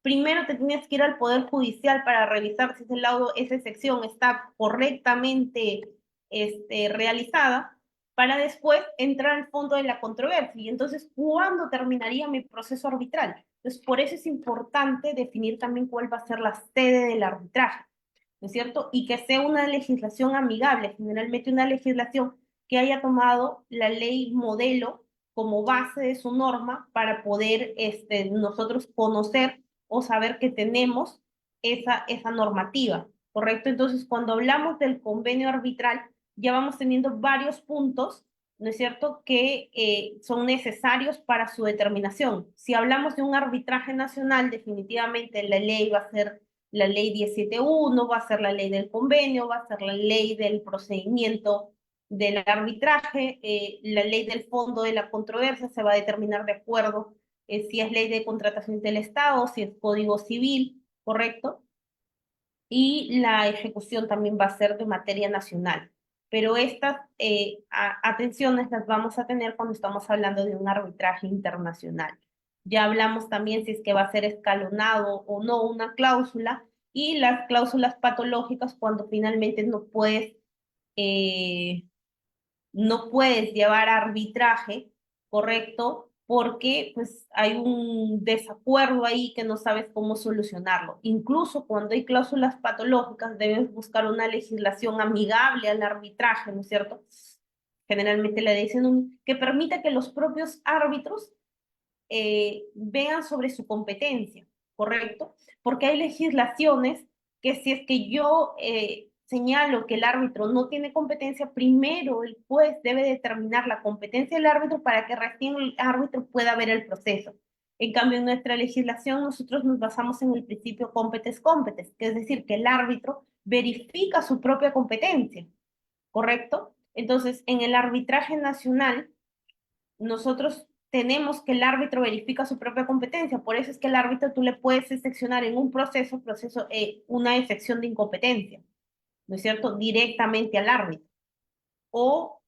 [SPEAKER 2] primero te tienes que ir al Poder Judicial para revisar si ese laudo, esa excepción está correctamente realizada, para después entrar al fondo de la controversia. Y entonces, ¿cuándo terminaría mi proceso arbitral? Entonces, por eso es importante definir también cuál va a ser la sede del arbitraje, ¿no es cierto? Y que sea una legislación amigable, generalmente una legislación que haya tomado la ley modelo como base de su norma para poder nosotros conocer o saber que tenemos esa normativa, ¿correcto? Entonces, cuando hablamos del convenio arbitral, ya vamos teniendo varios puntos, ¿no es cierto?, que son necesarios para su determinación. Si hablamos de un arbitraje nacional, definitivamente la ley va a ser la ley 17.1, va a ser la ley del convenio, va a ser la ley del procedimiento del arbitraje, la ley del fondo de la controversia se va a determinar de acuerdo si es ley de contrataciones del Estado, si es código civil, ¿correcto? Y la ejecución también va a ser de materia nacional. Pero estas atenciones las vamos a tener cuando estamos hablando de un arbitraje internacional. Ya hablamos también si es que va a ser escalonado o no una cláusula, y las cláusulas patológicas cuando finalmente eh, no puedes llevar a arbitraje, ¿correcto? Porque pues hay un desacuerdo ahí que no sabes cómo solucionarlo. Incluso cuando hay cláusulas patológicas, debes buscar una legislación amigable al arbitraje, ¿no es cierto? Generalmente le dicen que permita que los propios árbitros vean sobre su competencia, ¿correcto? Porque hay legislaciones que si es que yo señalo que el árbitro no tiene competencia, primero el juez debe determinar la competencia del árbitro para que recién el árbitro pueda ver el proceso. En cambio, en nuestra legislación nosotros nos basamos en el principio competes competes, que es decir, que el árbitro verifica su propia competencia, ¿correcto? Entonces, en el arbitraje nacional, nosotros tenemos que el árbitro verifica su propia competencia. Por eso es que el árbitro tú le puedes excepcionar en un proceso, una excepción de incompetencia, ¿no es cierto? Directamente al árbitro. O,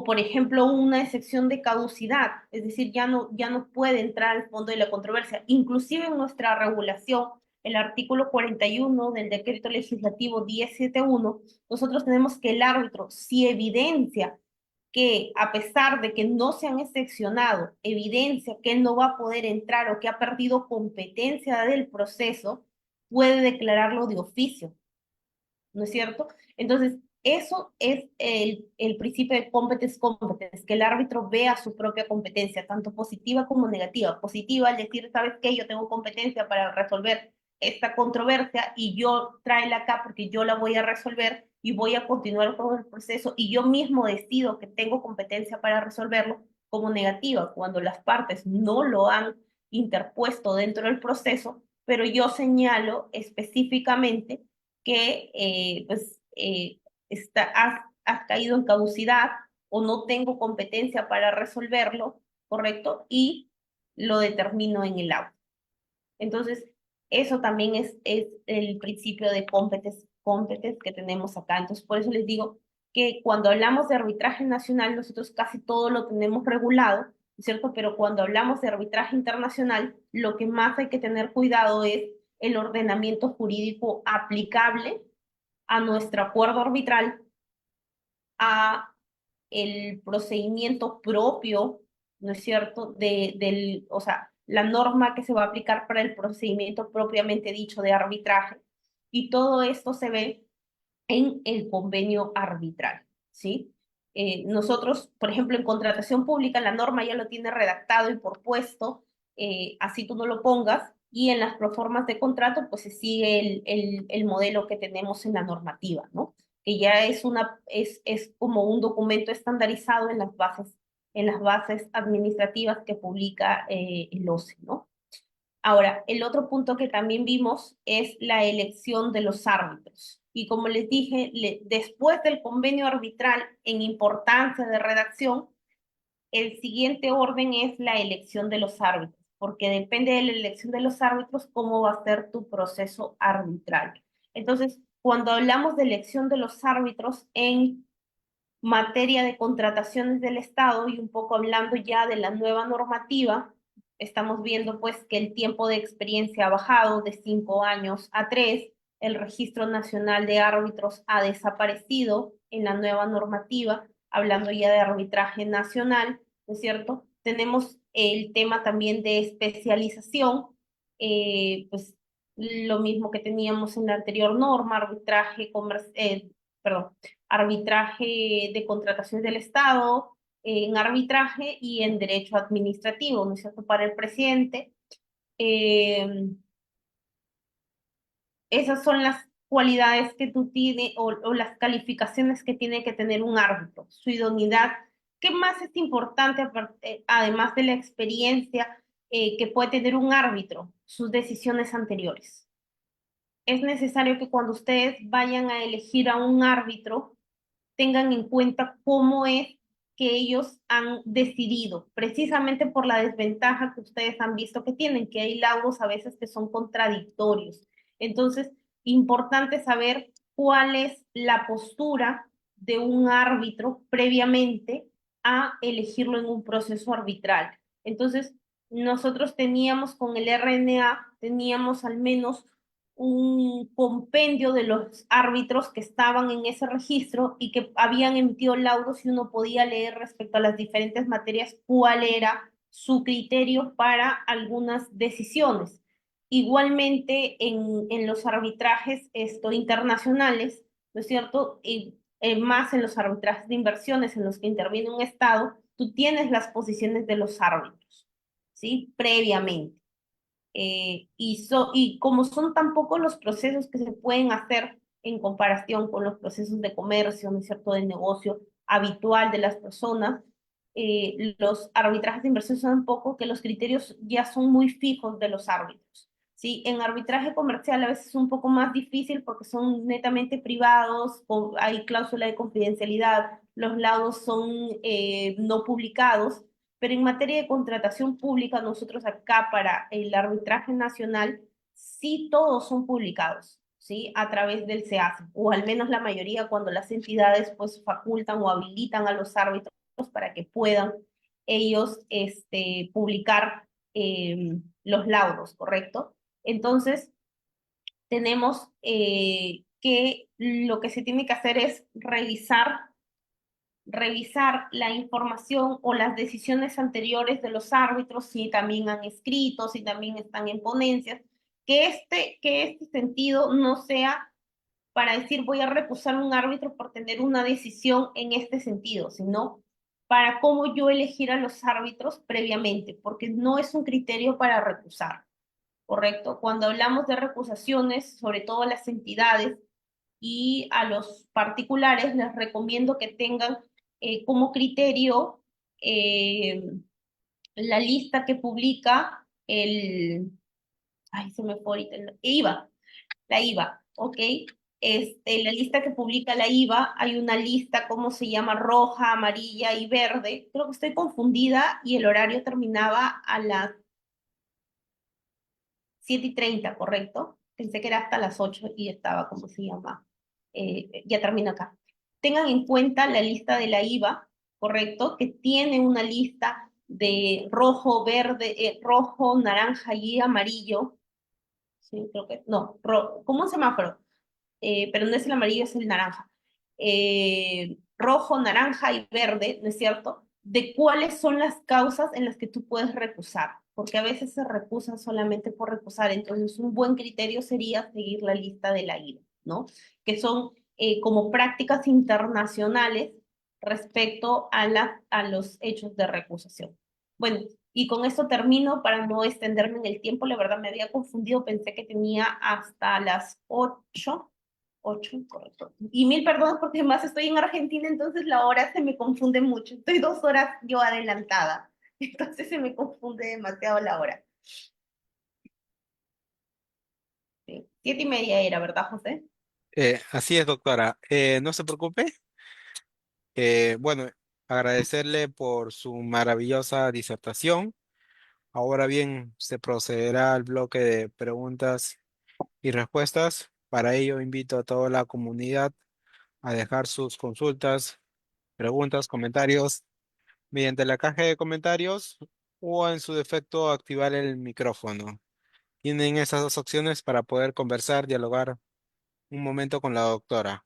[SPEAKER 2] por ejemplo, una excepción de caducidad, es decir, ya no puede entrar al fondo de la controversia. Inclusive en nuestra regulación, el artículo 41 del decreto legislativo 1071, nosotros tenemos que el árbitro, si evidencia que a pesar de que no se han excepcionado, evidencia que él no va a poder entrar o que ha perdido competencia del proceso, puede declararlo de oficio, ¿no es cierto? Entonces, eso es el principio de competence competence, que el árbitro vea su propia competencia, tanto positiva como negativa. Positiva al decir, ¿sabes qué? Yo tengo competencia para resolver esta controversia y yo tráela acá porque yo la voy a resolver y voy a continuar con el proceso y yo mismo decido que tengo competencia para resolverlo, como negativa, cuando las partes no lo han interpuesto dentro del proceso, pero yo señalo específicamente que has caído en caducidad o no tengo competencia para resolverlo, ¿correcto? Y lo determino en el auto. Entonces, eso también es el principio de competence que tenemos acá. Entonces, por eso les digo que cuando hablamos de arbitraje nacional, nosotros casi todo lo tenemos regulado, ¿cierto? Pero cuando hablamos de arbitraje internacional, lo que más hay que tener cuidado es el ordenamiento jurídico aplicable a nuestro acuerdo arbitral, a el procedimiento propio, ¿no es cierto?, o sea, la norma que se va a aplicar para el procedimiento propiamente dicho de arbitraje. Y todo esto se ve en el convenio arbitral, ¿sí? Nosotros, por ejemplo, en contratación pública, la norma ya lo tiene redactado y por puesto, así tú no lo pongas, y en las proformas de contrato, pues se sigue el modelo que tenemos en la normativa, ¿no? Que ya es como un documento estandarizado en las bases administrativas que publica el OCE, ¿no? Ahora, el otro punto que también vimos es la elección de los árbitros. Y como les dije, después del convenio arbitral en importancia de redacción, el siguiente orden es la elección de los árbitros, porque depende de la elección de los árbitros cómo va a ser tu proceso arbitral. Entonces, cuando hablamos de elección de los árbitros en materia de contrataciones del Estado y un poco hablando ya de la nueva normativa, estamos viendo pues que el tiempo de experiencia ha bajado de 5 años a 3, el Registro Nacional de Árbitros ha desaparecido en la nueva normativa, hablando ya de arbitraje nacional, ¿no es cierto? Tenemos el tema también de especialización, pues lo mismo que teníamos en la anterior norma, perdón, arbitraje de contrataciones del Estado, en arbitraje y en derecho administrativo, ¿no es cierto?, para el presidente. Eh, Esas son las cualidades que tú tienes o las calificaciones que tiene que tener un árbitro, su idoneidad. ¿Qué más es importante, además de la experiencia que puede tener un árbitro? Sus decisiones anteriores. Es necesario que cuando ustedes vayan a elegir a un árbitro, tengan en cuenta cómo es que ellos han decidido, precisamente por la desventaja que ustedes han visto que tienen, que hay laudos a veces que son contradictorios. Entonces, importante saber cuál es la postura de un árbitro previamente a elegirlo en un proceso arbitral. Entonces, nosotros teníamos con el RNA, teníamos al menos un compendio de los árbitros que estaban en ese registro y que habían emitido laudos y uno podía leer respecto a las diferentes materias cuál era su criterio para algunas decisiones. Igualmente en los arbitrajes internacionales, ¿no es cierto? Y más en los arbitrajes de inversiones en los que interviene un Estado, tú tienes las posiciones de los árbitros, ¿sí? Previamente. Y como son tan pocos los procesos que se pueden hacer en comparación con los procesos de comercio, ¿no es cierto?, de negocio habitual de las personas, los arbitrajes de inversión son tan pocos que los criterios ya son muy fijos de los árbitros. ¿Sí? En arbitraje comercial a veces es un poco más difícil porque son netamente privados, hay cláusula de confidencialidad, los laudos son no publicados, pero en materia de contratación pública, nosotros acá para el arbitraje nacional, sí todos son publicados, ¿sí? A través del SEACE, o al menos la mayoría cuando las entidades pues facultan o habilitan a los árbitros para que puedan ellos publicar los laudos, ¿correcto? Entonces, tenemos que lo que se tiene que hacer es revisar la información o las decisiones anteriores de los árbitros, si también han escrito, si también están en ponencias, que este sentido no sea para decir voy a recusar un árbitro por tener una decisión en este sentido, sino para cómo yo elegir a los árbitros previamente, porque no es un criterio para recusar, ¿correcto? Cuando hablamos de recusaciones, sobre todo a las entidades y a los particulares, les recomiendo que tengan como criterio eh, la lista que publica ay, se me fue ahorita, la IVA, ¿ok? La lista que publica la IVA, hay una lista, ¿cómo se llama? Roja, amarilla y verde. Creo que estoy confundida y el horario terminaba a las 7:30, ¿correcto? Pensé que era hasta las 8 y estaba, ¿cómo se llama? Ya termino acá. Tengan en cuenta la lista de la IVA, ¿correcto? Que tiene una lista de rojo, verde, rojo, naranja y amarillo. Sí, creo que, no, como un semáforo, pero no es el amarillo, es el naranja. rojo, naranja y verde, ¿no es cierto? De cuáles son las causas en las que tú puedes recusar, porque a veces se recusan solamente por recusar, entonces un buen criterio sería seguir la lista de la IVA, ¿no? Que son como prácticas internacionales respecto a los hechos de recusación. Bueno, y con esto termino para no extenderme en el tiempo. La verdad me había confundido, pensé que tenía hasta las 8. 8, correcto. Y mil perdones porque además estoy en Argentina, entonces la hora se me confunde mucho. Estoy 2 horas yo adelantada, entonces se me confunde demasiado la hora. Sí. 7:30 era, ¿verdad, José?
[SPEAKER 1] Así es, doctora. No se preocupe. Bueno, agradecerle por su maravillosa disertación. Ahora bien, se procederá al bloque de preguntas y respuestas. Para ello, invito a toda la comunidad a dejar sus consultas, preguntas, comentarios mediante la caja de comentarios o en su defecto activar el micrófono. Tienen esas dos opciones para poder conversar, dialogar un momento con la doctora.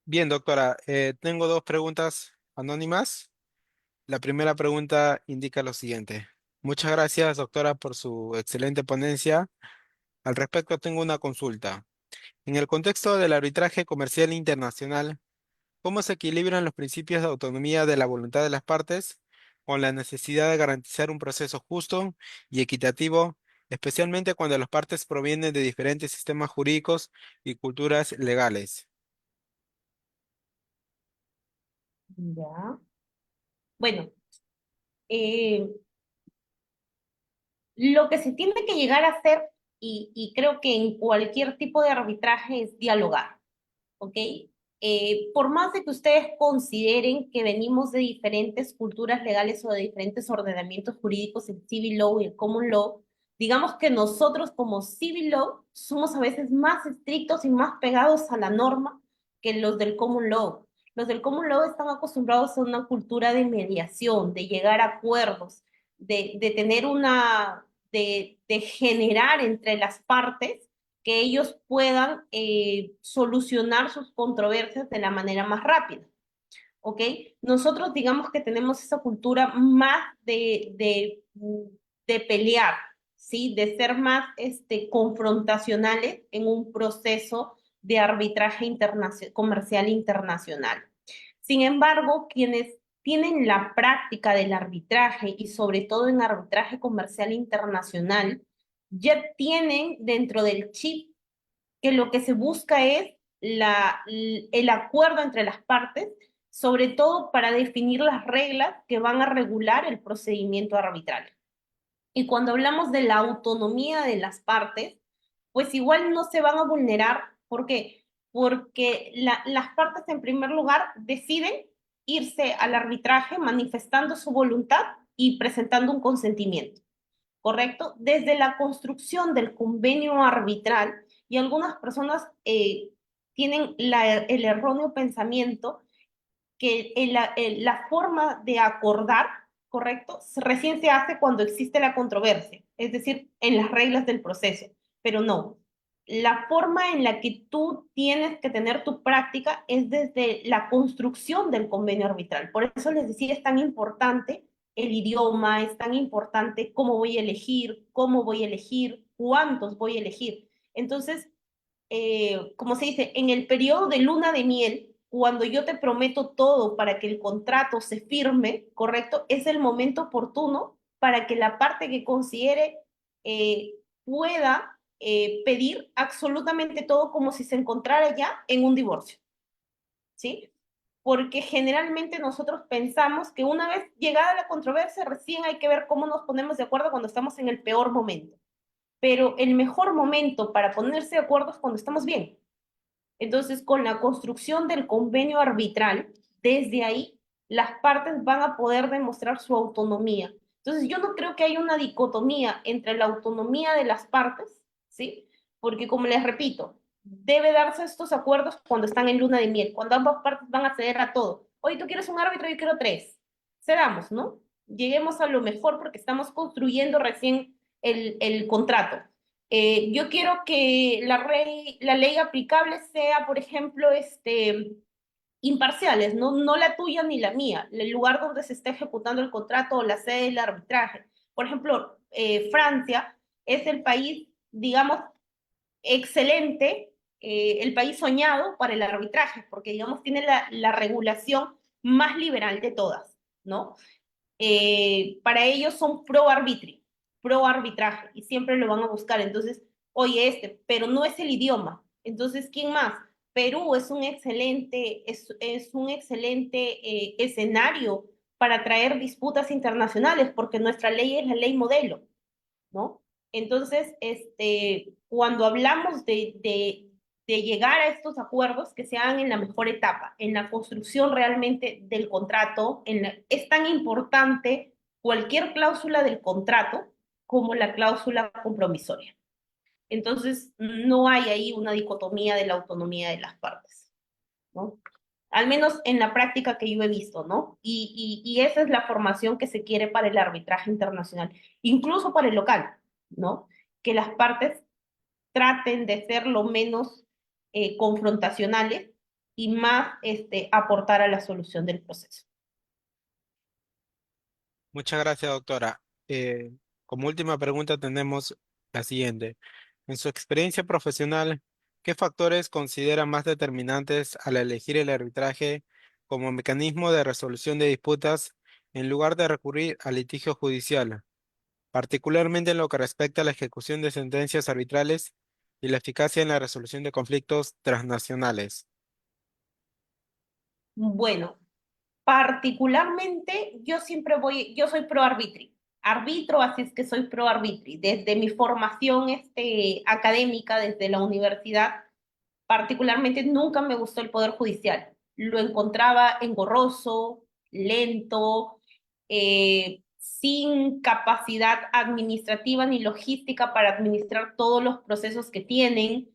[SPEAKER 1] Bien, doctora, tengo dos preguntas anónimas. La primera pregunta indica lo siguiente. Muchas gracias, doctora, por su excelente ponencia. Al respecto, tengo una consulta. En el contexto del arbitraje comercial internacional, ¿cómo se equilibran los principios de autonomía de la voluntad de las partes con la necesidad de garantizar un proceso justo y equitativo, especialmente cuando las partes provienen de diferentes sistemas jurídicos y culturas legales?
[SPEAKER 2] Ya. Bueno, eh, lo que se tiene que llegar a hacer, y creo que en cualquier tipo de arbitraje, es dialogar. ¿Ok? Por más de que ustedes consideren que venimos de diferentes culturas legales o de diferentes ordenamientos jurídicos, el civil law y el common law, digamos que nosotros como civil law somos a veces más estrictos y más pegados a la norma que los del common law. Los del common law están acostumbrados a una cultura de mediación, de llegar a acuerdos, de tener de generar entre las partes que ellos puedan solucionar sus controversias de la manera más rápida, ¿ok? Nosotros digamos que tenemos esa cultura más de pelear, ¿sí? De ser más confrontacionales en un proceso de arbitraje comercial internacional. Sin embargo, quienes tienen la práctica del arbitraje y sobre todo en arbitraje comercial internacional, ya tienen dentro del chip que lo que se busca es el acuerdo entre las partes, sobre todo para definir las reglas que van a regular el procedimiento arbitral. Y cuando hablamos de la autonomía de las partes, pues igual no se van a vulnerar. ¿Por qué? Porque las partes en primer lugar deciden irse al arbitraje manifestando su voluntad y presentando un consentimiento. ¿Correcto? Desde la construcción del convenio arbitral, y algunas personas tienen el erróneo pensamiento que la forma de acordar, ¿correcto? Recién se hace cuando existe la controversia, es decir, en las reglas del proceso, pero no. La forma en la que tú tienes que tener tu práctica es desde la construcción del convenio arbitral. Por eso les decía, es tan importante el idioma, es tan importante cómo voy a elegir, cuántos voy a elegir. Entonces, como se dice, en el periodo de luna de miel, cuando yo te prometo todo para que el contrato se firme, ¿correcto? Es el momento oportuno para que la parte que considere pueda pedir absolutamente todo como si se encontrara ya en un divorcio, ¿sí? Porque generalmente nosotros pensamos que una vez llegada la controversia, recién hay que ver cómo nos ponemos de acuerdo cuando estamos en el peor momento. Pero el mejor momento para ponerse de acuerdo es cuando estamos bien. Entonces, con la construcción del convenio arbitral, desde ahí, las partes van a poder demostrar su autonomía. Entonces, yo no creo que haya una dicotomía entre la autonomía de las partes, ¿sí? Porque, como les repito, debe darse estos acuerdos cuando están en luna de miel, cuando ambas partes van a ceder a todo. Oye, tú quieres un árbitro, yo quiero tres. Cedamos, ¿no? Lleguemos a lo mejor porque estamos construyendo recién el contrato. Yo quiero que la ley aplicable sea, por ejemplo, imparciales, ¿no? No la tuya ni la mía, el lugar donde se está ejecutando el contrato o la sede del arbitraje. Por ejemplo, Francia es el país, digamos, excelente, el país soñado para el arbitraje, porque, digamos, tiene la regulación más liberal de todas, ¿no? Para ellos son pro arbitraje, y siempre lo van a buscar. Entonces, oye, pero no es el idioma. Entonces, ¿quién más? Perú es un excelente escenario para traer disputas internacionales, porque nuestra ley es la ley modelo, ¿no? Entonces, cuando hablamos de llegar a estos acuerdos, que se hagan en la mejor etapa, en la construcción realmente del contrato, es tan importante cualquier cláusula del contrato como la cláusula compromisoria. Entonces, no hay ahí una dicotomía de la autonomía de las partes, ¿no? Al menos en la práctica que yo he visto, ¿no? Y esa es la formación que se quiere para el arbitraje internacional, incluso para el local, ¿no? Que las partes traten de ser lo menos confrontacionales y más aportar a la solución del proceso.
[SPEAKER 1] Muchas gracias, doctora. Como última pregunta tenemos la siguiente. En su experiencia profesional, ¿qué factores considera más determinantes al elegir el arbitraje como mecanismo de resolución de disputas en lugar de recurrir al litigio judicial, particularmente en lo que respecta a la ejecución de sentencias arbitrales y la eficacia en la resolución de conflictos transnacionales?
[SPEAKER 2] Bueno, particularmente, yo soy pro arbitri, arbitro, así es que soy pro arbitri. Desde mi formación académica, desde la universidad, particularmente nunca me gustó el poder judicial. Lo encontraba engorroso, lento, sin capacidad administrativa ni logística para administrar todos los procesos que tienen.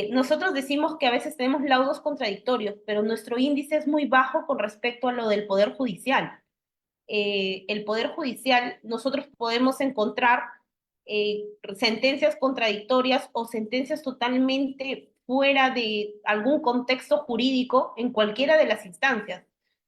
[SPEAKER 2] Nosotros decimos que a veces tenemos laudos contradictorios, pero nuestro índice es muy bajo con respecto a lo del Poder Judicial. El Poder Judicial, nosotros podemos encontrar sentencias contradictorias o sentencias totalmente fuera de algún contexto jurídico en cualquiera de las instancias,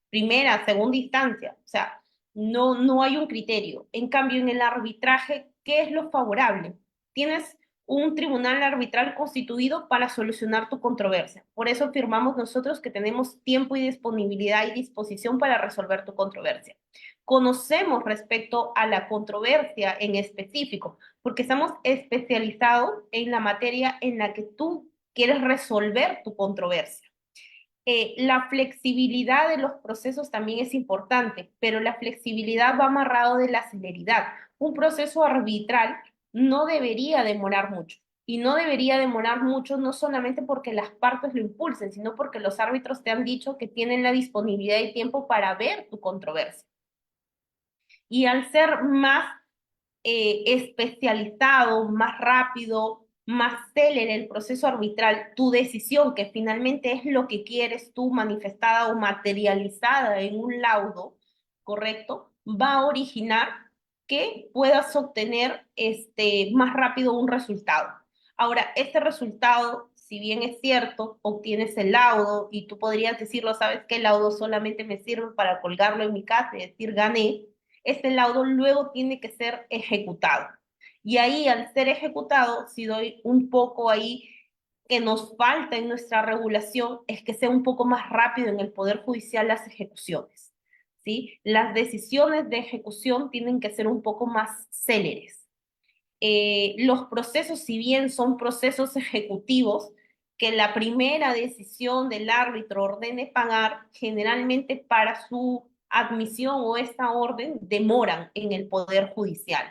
[SPEAKER 2] primera, segunda instancia, o sea, no hay un criterio. En cambio, en el arbitraje, ¿qué es lo favorable? Tienes un tribunal arbitral constituido para solucionar tu controversia. Por eso afirmamos nosotros que tenemos tiempo y disponibilidad y disposición para resolver tu controversia. Conocemos respecto a la controversia en específico, porque estamos especializados en la materia en la que tú quieres resolver tu controversia. La flexibilidad de los procesos también es importante, pero la flexibilidad va amarrado de la celeridad. Un proceso arbitral no debería demorar mucho. Y no debería demorar mucho no solamente porque las partes lo impulsen, sino porque los árbitros te han dicho que tienen la disponibilidad y tiempo para ver tu controversia. Y al ser más especializado, más rápido, más célere el proceso arbitral, tu decisión, que finalmente es lo que quieres tú manifestada o materializada en un laudo, ¿correcto? Va a originar que puedas obtener más rápido un resultado. Ahora, este resultado, si bien es cierto, obtienes el laudo y tú podrías decirlo, sabes que el laudo solamente me sirve para colgarlo en mi casa y decir gané, este laudo luego tiene que ser ejecutado. Y ahí, al ser ejecutado, si doy un poco ahí que nos falta en nuestra regulación, es que sea un poco más rápido en el Poder Judicial las ejecuciones. ¿Sí? Las decisiones de ejecución tienen que ser un poco más céleres. Los procesos, si bien son procesos ejecutivos, que la primera decisión del árbitro ordene pagar, generalmente para su admisión o esta orden demoran en el Poder Judicial,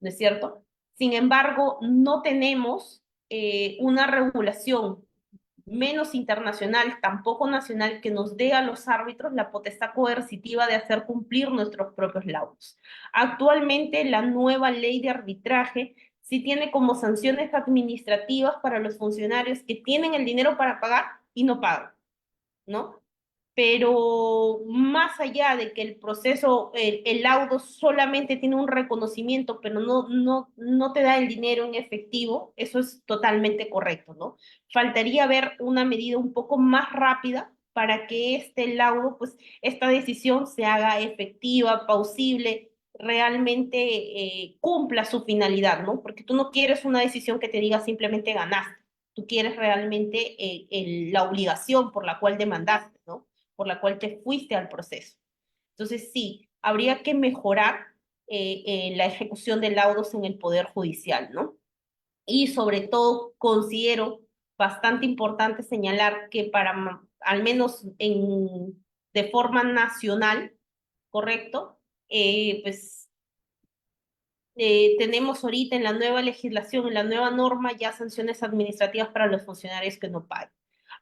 [SPEAKER 2] ¿no es cierto? Sin embargo, no tenemos una regulación menos internacional, tampoco nacional, que nos dé a los árbitros la potestad coercitiva de hacer cumplir nuestros propios laudos. Actualmente, la nueva ley de arbitraje sí tiene como sanciones administrativas para los funcionarios que tienen el dinero para pagar y no pagan, ¿no? Pero más allá de que el proceso, el laudo solamente tiene un reconocimiento, pero no te da el dinero en efectivo, eso es totalmente correcto, ¿no? Faltaría ver una medida un poco más rápida para que este laudo, pues esta decisión se haga efectiva, plausible, realmente cumpla su finalidad, ¿no? Porque tú no quieres una decisión que te diga simplemente ganaste, tú quieres realmente la obligación por la cual demandaste, ¿no? Por la cual te fuiste al proceso. Entonces, sí, habría que mejorar la ejecución de laudos en el Poder Judicial, ¿no? Y sobre todo, considero bastante importante señalar que para, al menos de forma nacional, ¿correcto? Pues tenemos ahorita en la nueva legislación, en la nueva norma, ya sanciones administrativas para los funcionarios que no paguen.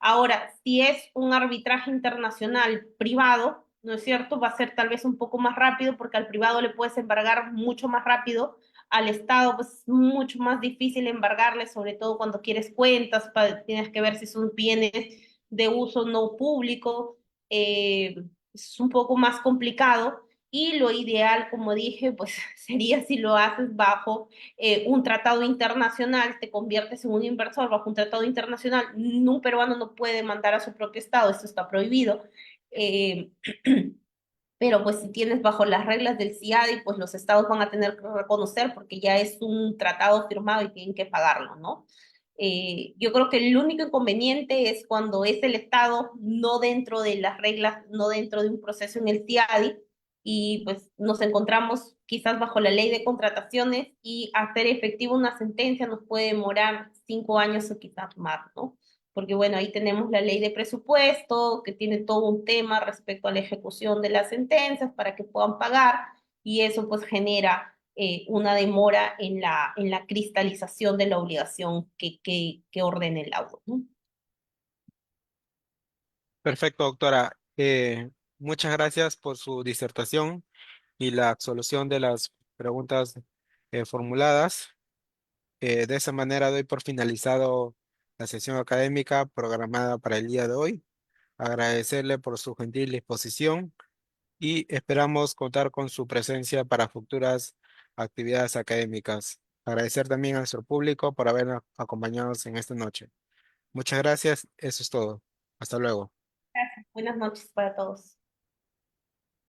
[SPEAKER 2] Ahora, si es un arbitraje internacional privado, ¿no es cierto? Va a ser tal vez un poco más rápido porque al privado le puedes embargar mucho más rápido, al Estado pues es mucho más difícil embargarle, sobre todo cuando quieres cuentas, tienes que ver si son bienes de uso no público, eh, es un poco más complicado y lo ideal, como dije, pues sería si lo haces bajo un tratado internacional, te conviertes en un inversor bajo un tratado internacional. Un peruano no puede mandar a su propio estado, esto está prohibido. Eh, pero pues si tienes bajo las reglas del CIADI, pues los estados van a tener que reconocer porque ya es un tratado firmado y tienen que pagarlo, ¿no? Yo creo que el único inconveniente es cuando es el Estado no dentro de las reglas, no dentro de un proceso en el CIADI, y pues nos encontramos quizás bajo la ley de contrataciones y hacer efectiva una sentencia nos puede demorar 5 años o quizás más, ¿no? Porque bueno, ahí tenemos la ley de presupuesto, que tiene todo un tema respecto a la ejecución de las sentencias para que puedan pagar, y eso pues genera una demora en la cristalización de la obligación que ordene el laudo, ¿no?
[SPEAKER 1] Perfecto, doctora. Muchas gracias por su disertación y la absolución de las preguntas formuladas. De esa manera doy por finalizado la sesión académica programada para el día de hoy. Agradecerle por su gentil disposición y esperamos contar con su presencia para futuras actividades académicas. Agradecer también a nuestro público por habernos acompañado en esta noche. Muchas gracias, eso es todo. Hasta luego.
[SPEAKER 2] Buenas noches para todos.